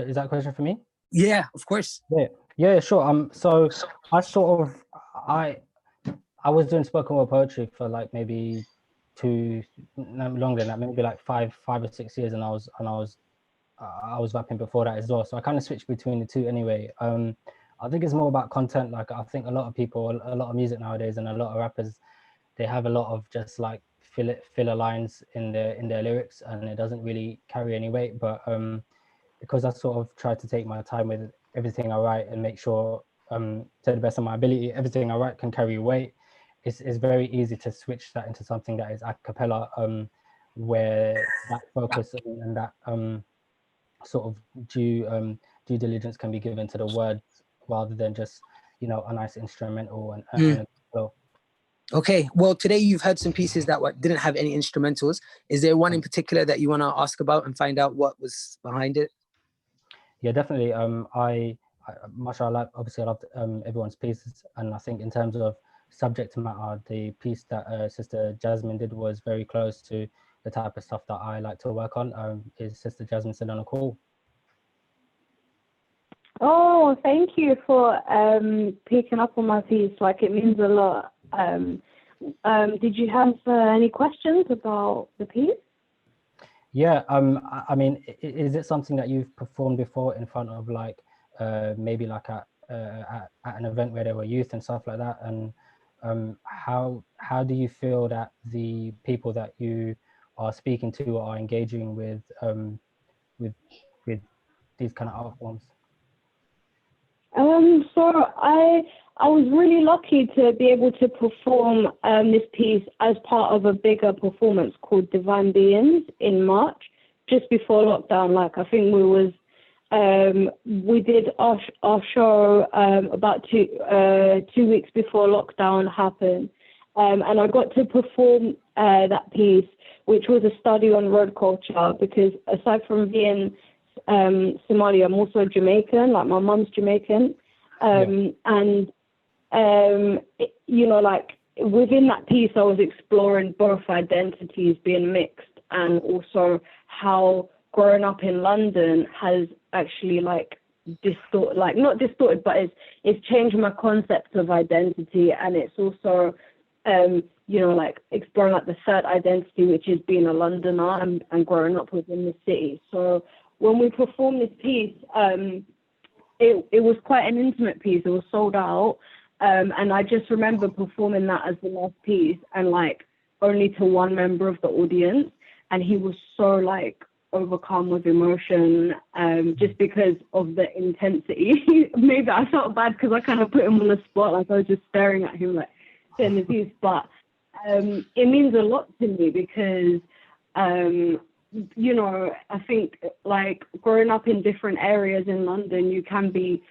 is that a question for me? Yeah, of course. Yeah, sure. So I was doing spoken word poetry for like maybe longer than that, maybe like five or 6 years, and I was rapping before that as well. So I kind of switched between the two anyway. I think it's more about content. Like I think a lot of people, a lot of music nowadays, and a lot of rappers, they have a lot of just like filler lines in their lyrics, and it doesn't really carry any weight. But because I sort of try to take my time with everything I write and make sure, to the best of my ability, everything I write can carry weight, it's very easy to switch that into something that is a cappella, where that focus and that sort of due diligence can be given to the words rather than just, a nice instrumental and a flow. Okay, well, today you've heard some pieces that didn't have any instrumentals. Is there one in particular that you want to ask about and find out what was behind it? Yeah, definitely. Mashallah, obviously I loved everyone's pieces, and I think in terms of subject matter, the piece that Sister Jasmine did was very close to the type of stuff that I like to work on. Is Sister Jasmine still on a call? Oh, thank you for picking up on my piece. Like, it means a lot. Did you have any questions about the piece? Yeah, I mean, is it something that you've performed before in front of like maybe like at an event where there were youth and stuff like that? And how do you feel that the people that you are speaking to are engaging with these kind of art forms? So I was really lucky to be able to perform this piece as part of a bigger performance called Divine Beings in March, just before lockdown. Like, I think we did our show about 2 weeks before lockdown happened, and I got to perform that piece, which was a study on road culture, because aside from being Somali, I'm also Jamaican. Like, my mum's Jamaican. And you know, like within that piece, I was exploring both identities being mixed, and also how growing up in London has actually like not distorted, but it's changed my concept of identity. And it's also you know, like exploring like the third identity, which is being a Londoner and growing up within the city. So when we performed this piece, it was quite an intimate piece. It was sold out. And I just remember performing that as the last piece, and like only to one member of the audience. And he was so like overcome with emotion, just because of the intensity. Maybe I felt bad because I kind of put him on the spot. Like I was just staring at him like saying the piece. But it means a lot to me because, you know, I think like growing up in different areas in London, you can be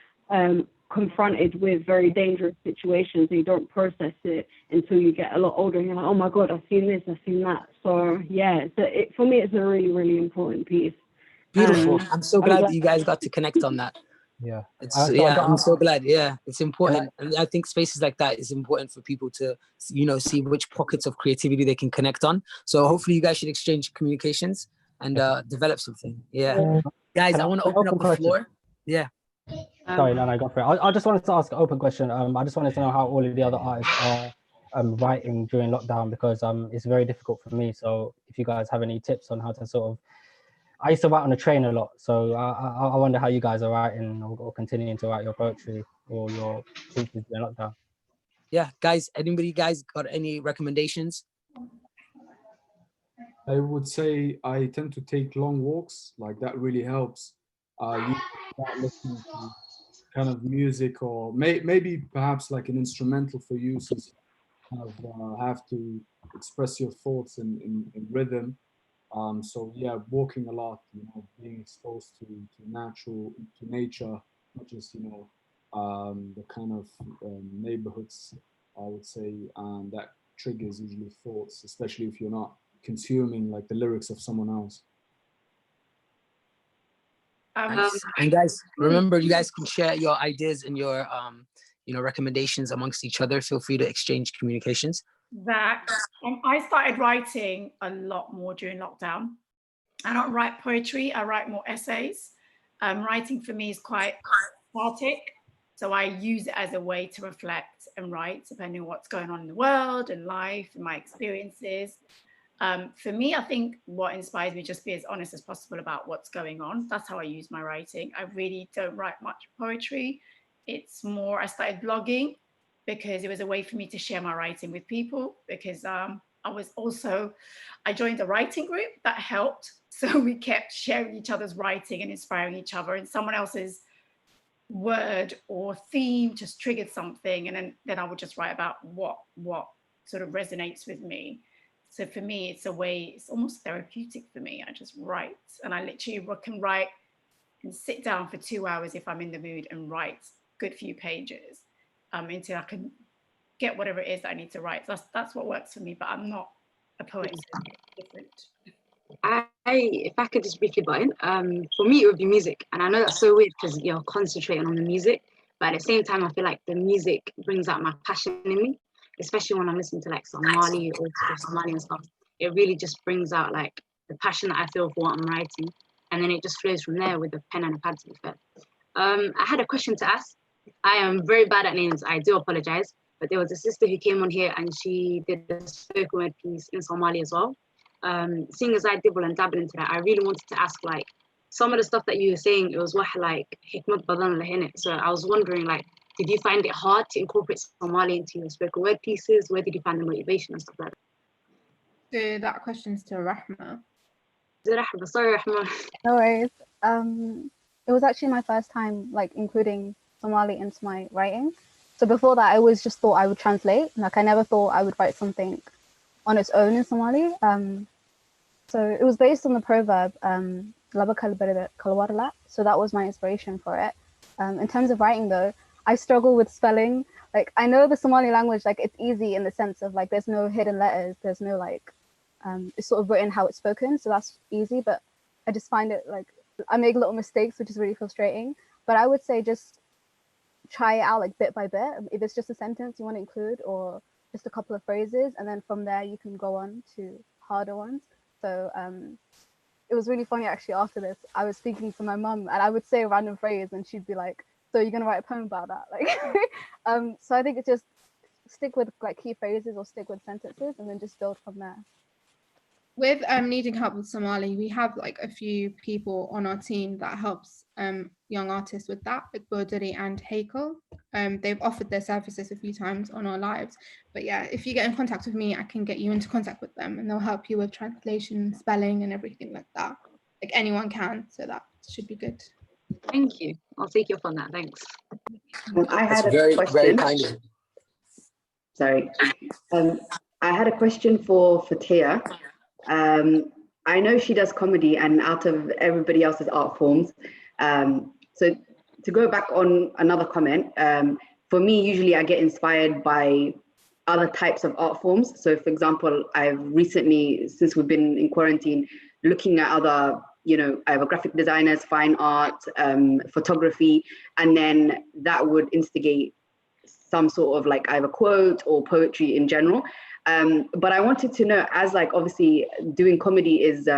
confronted with very dangerous situations. You don't process it until you get a lot older, and you're like, oh my God, I've seen this, I've seen that. So yeah, so for me, it's a really, really important piece. Beautiful. I'm so glad that you guys got to connect on that. Yeah. I'm so glad. Yeah, it's important. And I think spaces like that is important for people to, you know, see which pockets of creativity they can connect on. So hopefully you guys should exchange communications and develop something. Yeah. Guys, I want to open up the floor. Yeah. Sorry, no, go for it. I just wanted to ask an open question. I just wanted to know how all of the other artists are writing during lockdown, because it's very difficult for me. So if you guys have any tips on how to sort of, I used to write on the train a lot, so I wonder how you guys are writing or continuing to write your poetry or your pieces during lockdown. Yeah, guys, anybody guys got any recommendations? I would say I tend to take long walks, like that really helps. You start listening to kind of music, or maybe perhaps like an instrumental for you, since you kind of have to express your thoughts in rhythm. So yeah, walking a lot, you know, being exposed to nature, not just, you know, the kind of neighborhoods, I would say, that triggers usually thoughts, especially if you're not consuming like the lyrics of someone else. And guys, remember, you guys can share your ideas and your you know, recommendations amongst each other. Feel free to exchange communications. That I started writing a lot more during lockdown. I don't write poetry, I write more essays. Writing for me is quite cathartic, so I use it as a way to reflect and write, depending on what's going on in the world and life and my experiences. For me, I think what inspires me, just be as honest as possible about what's going on. That's how I use my writing. I really don't write much poetry. It's more, I started blogging because it was a way for me to share my writing with people, because I joined a writing group that helped. So we kept sharing each other's writing and inspiring each other, and someone else's word or theme just triggered something. And then I would just write about what sort of resonates with me. So for me, it's a way, it's almost therapeutic for me. I just write, and I literally can write and sit down for 2 hours if I'm in the mood and write a good few pages until I can get whatever it is that I need to write. That's what works for me, but I'm not a poet, so it's different. If I could just briefly butt in, for me it would be music, and I know that's so weird because you're concentrating on the music, but at the same time I feel like the music brings out my passion in me, especially when I'm listening to like Somali or Somali and stuff. It really just brings out like the passion that I feel for what I'm writing, and then it just flows from there with a pen and a pad, to be fair. I had a question to ask. I am very bad at names, I do apologize, but there was a sister who came on here and she did a spoken word piece in Somali as well. Seeing as I dibble and dabble into that, I really wanted to ask, like, some of the stuff that you were saying, it was like hikmat badan lahin it. So I was wondering, like, did you find it hard to incorporate Somali into your spoken word pieces? Where did you find the motivation and stuff like that? So that question's to Rahma. Sorry, Rahma. No worries. It was actually my first time like including Somali into my writing. So before that, I always just thought I would translate. Like I never thought I would write something on its own in Somali. So it was based on the proverb, Laba kalbere kalwarla. So that was my inspiration for it. In terms of writing though, I struggle with spelling. Like I know the Somali language, like it's easy in the sense of like there's no hidden letters, there's no like, it's sort of written how it's spoken. So that's easy, but I just find it like, I make little mistakes, which is really frustrating. But I would say just try it out like bit by bit. If it's just a sentence you want to include or just a couple of phrases, and then from there you can go on to harder ones. So it was really funny actually. After this, I was speaking to my mum, and I would say a random phrase, and she'd be like, "So you're gonna write a poem about that?" Like, so I think it's just stick with like key phrases or stick with sentences, and then just build from there. With needing help with Somali, we have like a few people on our team that helps young artists with that, like Boduri and Hakel. They've offered their services a few times on our lives. But yeah, if you get in contact with me, I can get you into contact with them, and they'll help you with translation, spelling, and everything like that. Like anyone can, so that should be good. Thank you. I'll take you up on that. Thanks. I That's had a very, question. very kind of you. Sorry. I had a question for Tia. I know she does comedy, and out of everybody else's art forms. So to go back on another comment, for me, usually I get inspired by other types of art forms. So for example, I've recently, since we've been in quarantine, looking at other, I have graphic designers, fine art, photography, and then that would instigate some sort of like either quote or poetry in general. But I wanted to know, as like obviously doing comedy is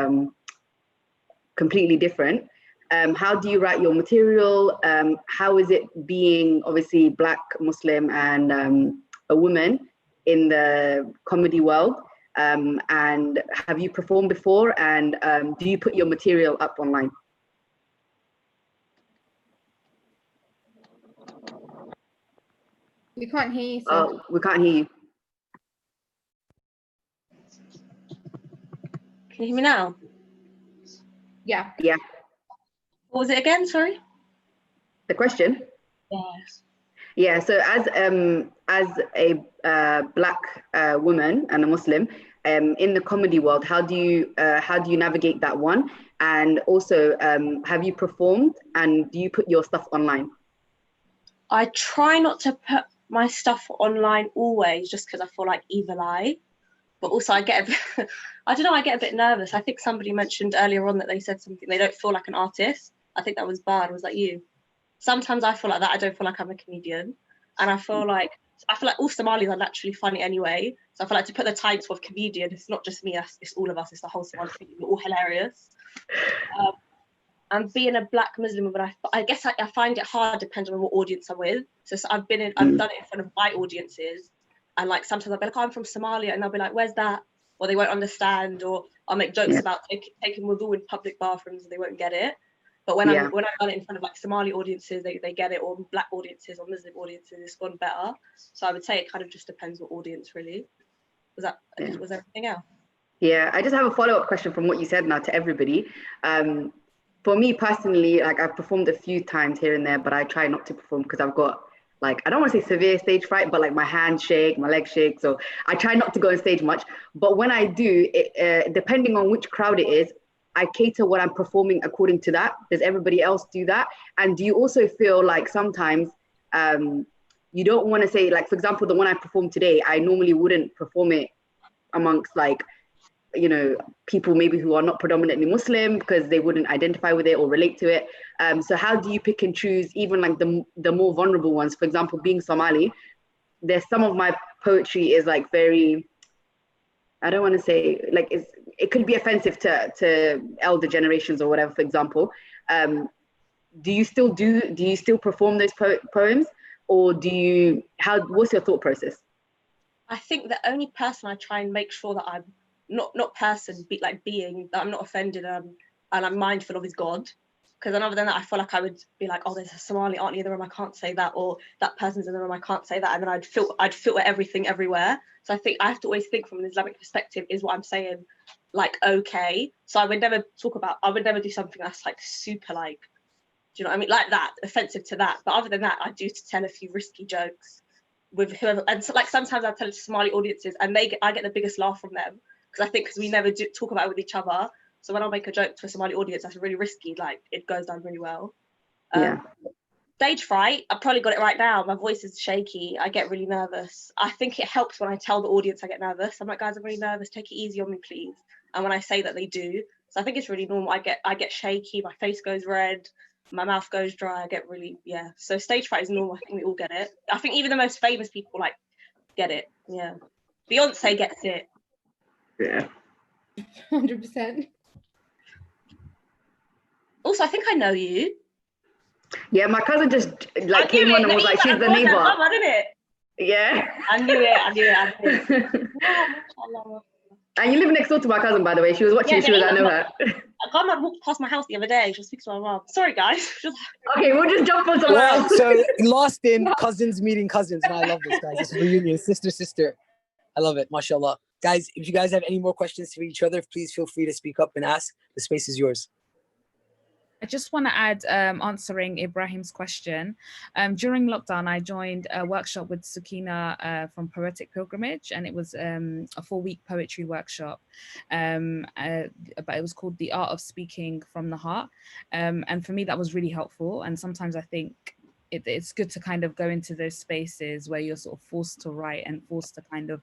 completely different. How do you write your material? How is it being obviously Black, Muslim, and a woman in the comedy world? And have you performed before? And do you put your material up online? We can't hear you, sir. Oh, we can't hear you. Can you hear me now? Yeah. Yeah. What was it again? Sorry. The question? Yes. Yeah. So as a Black woman and a Muslim in the comedy world, how do you navigate that one? And also, have you performed, and do you put your stuff online? I try not to put my stuff online always, just because I feel like evil eye. But also I get a bit, I don't know, I get a bit nervous. I think somebody mentioned earlier on that they said something, they don't feel like an artist. I think that was Bard, was that you? Sometimes I feel like that, I don't feel like I'm a comedian. And I feel like all Somalis are naturally funny anyway. So I feel like to put the title of comedian, it's not just me, it's all of us, it's the whole Somali community, we're all hilarious. And being a Black Muslim woman, I guess I find it hard depending on what audience I'm with. So I've done it in front of white audiences. And like sometimes I'll be like, oh, I'm from Somalia, and they'll be like, where's that? Or they won't understand, or I'll make jokes about taking wudu in public bathrooms and they won't get it. But when I've done it in front of like Somali audiences, they get it, or Black audiences or Muslim audiences, it's gone better. So I would say it kind of just depends what audience really. Was there anything else? Yeah, I just have a follow-up question from what you said now to everybody. For me personally, like I've performed a few times here and there, but I try not to perform because I've got like, I don't want to say severe stage fright, but like my hands shake, my legs shake. So I try not to go on stage much. But when I do, depending on which crowd it is, I cater what I'm performing according to that. Does everybody else do that? And do you also feel like sometimes you don't want to say, like, for example, the one I performed today, I normally wouldn't perform it amongst like, people maybe who are not predominantly Muslim because they wouldn't identify with it or relate to it. So how do you pick and choose even like the more vulnerable ones? For example, being Somali, there's some of my poetry is like very, I don't want to say like it could be offensive to elder generations or whatever, for example. Do you still perform those poems, or what's your thought process? I think the only person I try and make sure that I'm not person, being that I'm not offended and I'm mindful of is God. Because then other than that, I feel like I would be like, oh, there's a Somali auntie in the room, I can't say that, or that person's in the room, I can't say that, and then I'd filter everything everywhere. So I think I have to always think from an Islamic perspective, is what I'm saying like okay? So I would never do something that's like super like, do you know what I mean, like that, offensive to that. But other than that, I do to tell a few risky jokes with whoever, and so, like sometimes I tell it to Somali audiences, and I get the biggest laugh from them. Because I think we never do talk about it with each other. So when I make a joke to a Somali audience that's really risky, like it goes down really well. Stage fright, I've probably got it right now. My voice is shaky. I get really nervous. I think it helps when I tell the audience I get nervous. I'm like, guys, I'm really nervous. Take it easy on me, please. And when I say that, they do. So I think it's really normal. I get shaky. My face goes red. my mouth goes dry, I get really, yeah. So stage fright is normal. I think we all get it. I think even the most famous people like get it. Yeah. Beyonce gets it. Yeah. 100%. Also, I think I know you. Yeah, my cousin just like came on and was like, she's the neighbor. Isn't it? Yeah. I knew it. And you live next door to my cousin, by the way. She was watching. Yeah, She was, I know her. I got my walked past my house the other day. She was speaking to my mom. Sorry, guys. Okay, we'll just jump on somewhere Well, else. so lost in cousins meeting cousins. No, I love this, guys. This is reunion, sister. I love it, mashallah. Guys, if you guys have any more questions for each other, please feel free to speak up and ask. The space is yours. I just want to add, answering Ibrahim's question. During lockdown, I joined a workshop with Sukina from Poetic Pilgrimage, and it was a 4-week poetry workshop. But it was called The Art of Speaking from the Heart. And for me, that was really helpful. And sometimes I think it's good to kind of go into those spaces where you're sort of forced to write and forced to kind of,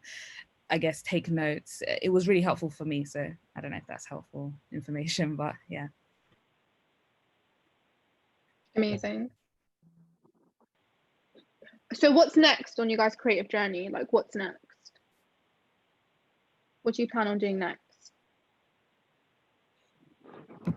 I guess, take notes. It was really helpful for me. So I don't know if that's helpful information, but yeah. Amazing. So what's next on your guys' creative journey? Like, what's next? What do you plan on doing next?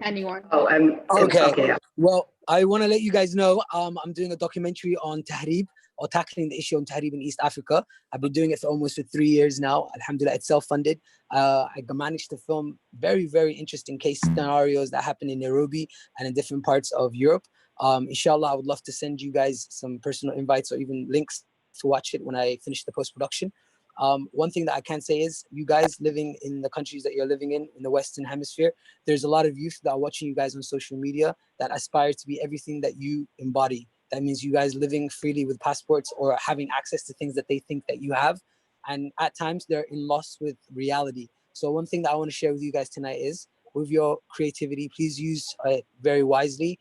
Anyone? Oh, okay. Well, I want to let you guys know I'm doing a documentary on Tahrib, or tackling the issue on Tahrib in East Africa. I've been doing it for almost 3 years now. Alhamdulillah, it's self-funded. I managed to film very, very interesting case scenarios that happen in Nairobi and in different parts of Europe. Inshallah, I would love to send you guys some personal invites or even links to watch it when I finish the post-production. One thing that I can say is, you guys living in the countries that you're living in the Western Hemisphere, there's a lot of youth that are watching you guys on social media that aspire to be everything that you embody. That means you guys living freely with passports or having access to things that they think that you have. And at times they're in loss with reality. So one thing that I want to share with you guys tonight is, with your creativity, please use it very wisely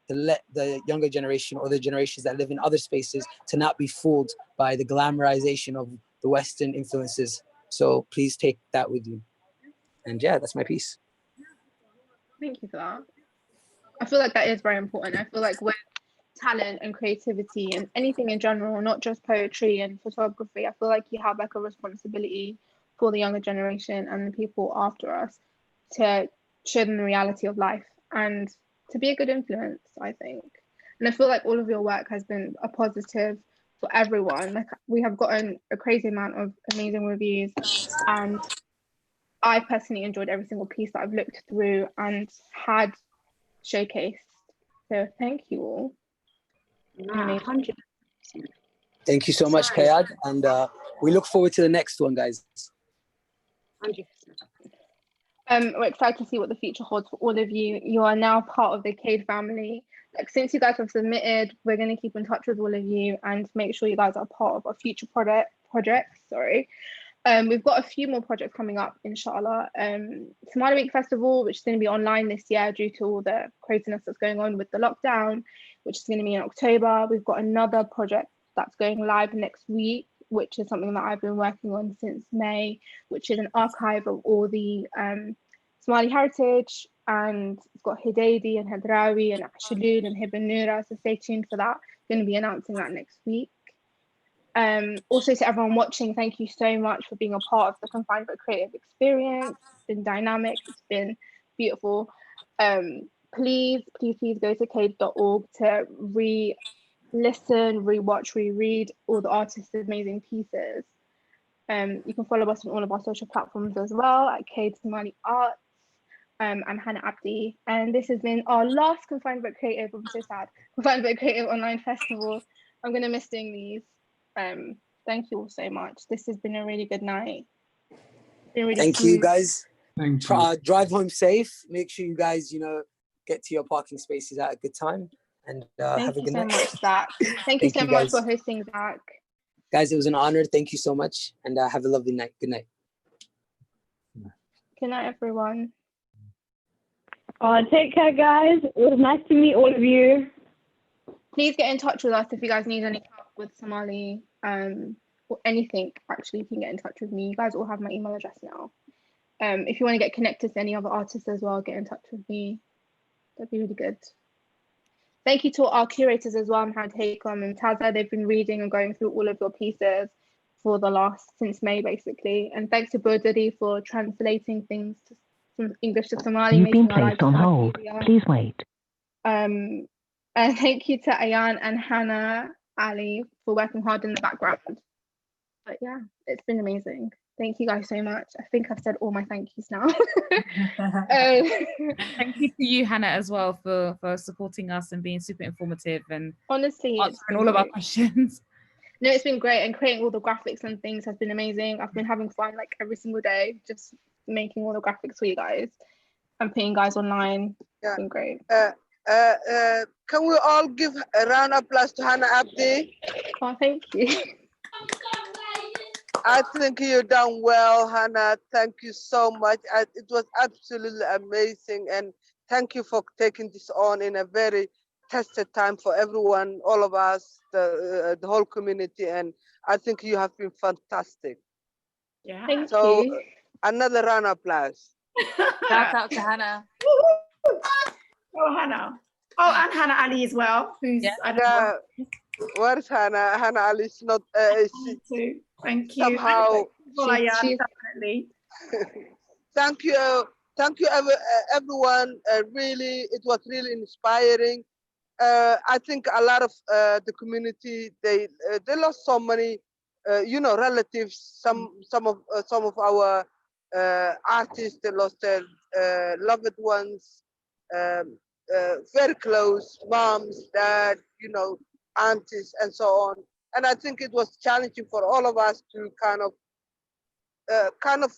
to let the younger generation or the generations that live in other spaces to not be fooled by the glamorization of the Western influences. So please take that with you. And yeah, that's my piece. Thank you for that. I feel like that is very important. I feel like with talent and creativity and anything in general, not just poetry and photography, I feel like you have like a responsibility for the younger generation and the people after us to show them the reality of life and to be a good influence, I think. And I feel like all of your work has been a positive for everyone. Like, we have gotten a crazy amount of amazing reviews, and I personally enjoyed every single piece that I've looked through and had showcased. So thank you all. 100%. Thank you so much, Kayad. And we look forward to the next one, guys. 100%. We're excited to see what the future holds for all of you. You are now part of the Cade family. Like, since you guys have submitted, we're going to keep in touch with all of you and make sure you guys are part of our future projects. We've got a few more projects coming up, inshallah. Somali Week Festival, which is going to be online this year due to all the craziness that's going on with the lockdown, which is going to be in October. We've got another project that's going live next week, which is something that I've been working on since May, which is an archive of all the Somali heritage, and it's got Hidaydi and Hadrawi and Ashaloon and Hibn Nura, so stay tuned for that. I'm going to be announcing that next week. Also, to everyone watching, thank you so much for being a part of the Confined but Creative experience. It's been dynamic, it's been beautiful. Please go to cade.org to re-listen, re-watch, reread all the artists' amazing pieces. You can follow us on all of our social platforms as well at Cade Somali Arts. I'm Hannah Abdi, and this has been our last Confined but Creative, I'm so sad, Confined but Creative online festival. I'm going to miss doing these. Thank you all so much. This has been a really good night. Really Thank you, guys. Thank you. Drive home safe. Make sure you guys, get to your parking spaces at a good time. And have a good night. Thank you so much, Zach. Thank you so much for hosting, Zach. Guys, it was an honor. Thank you so much. And have a lovely night. Good night. Good night, everyone. Take care, guys. It was nice to meet all of you. Please get in touch with us if you guys need any help with Somali, or anything. Actually, you can get in touch with me. You guys all have my email address now. If you want to get connected to any other artists as well, get in touch with me. That'd be really good. Thank you to our curators as well, Mohammed Haykom and Taza. They've been reading and going through all of your pieces since May, basically. And thanks to Bodari for translating things from English to Somali. You've been making our placed lives on much hold. easier. Please wait. And thank you to Ayan and Hannah Ali for working hard in the background. But yeah, it's been amazing. Thank you guys so much. I think I've said all my thank yous now. Thank you to you, Hannah, as well for supporting us and being super informative and honestly answering all of our questions. No, it's been great, and creating all the graphics and things has been amazing. I've been having fun like every single day, just making all the graphics for you guys and putting guys online. It's been great. Can we all give a round of applause to Hannah Abdi? Oh, thank you. I think you've done well, Hannah. Thank you so much. It was absolutely amazing. And thank you for taking this on in a very tested time for everyone, all of us, the whole community. And I think you have been fantastic. Yeah. Thank so, you. Another round of applause. Shout out to Hannah. Oh, Hannah. Oh, and Hannah Ali as well, who's I don't know. Where's Hannah? Hannah Ali's not. Thank you. Somehow. She's definitely. Thank you, everyone. Really, it was really inspiring. I think a lot of the community they lost so many, relatives. Some of our artists they lost their loved ones, very close, moms, dad, aunties, and so on. And I think it was challenging for all of us to kind of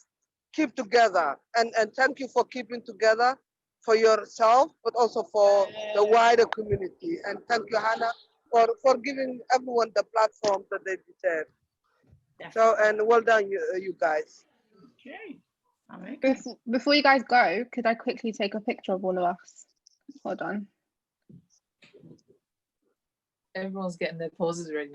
keep together. And thank you for keeping together for yourself, but also for the wider community. And thank you, Hannah, for giving everyone the platform that they deserve. So, and well done, you guys. Okay. Before you guys go, could I quickly take a picture of all of us? Hold on. Everyone's getting their poses ready now.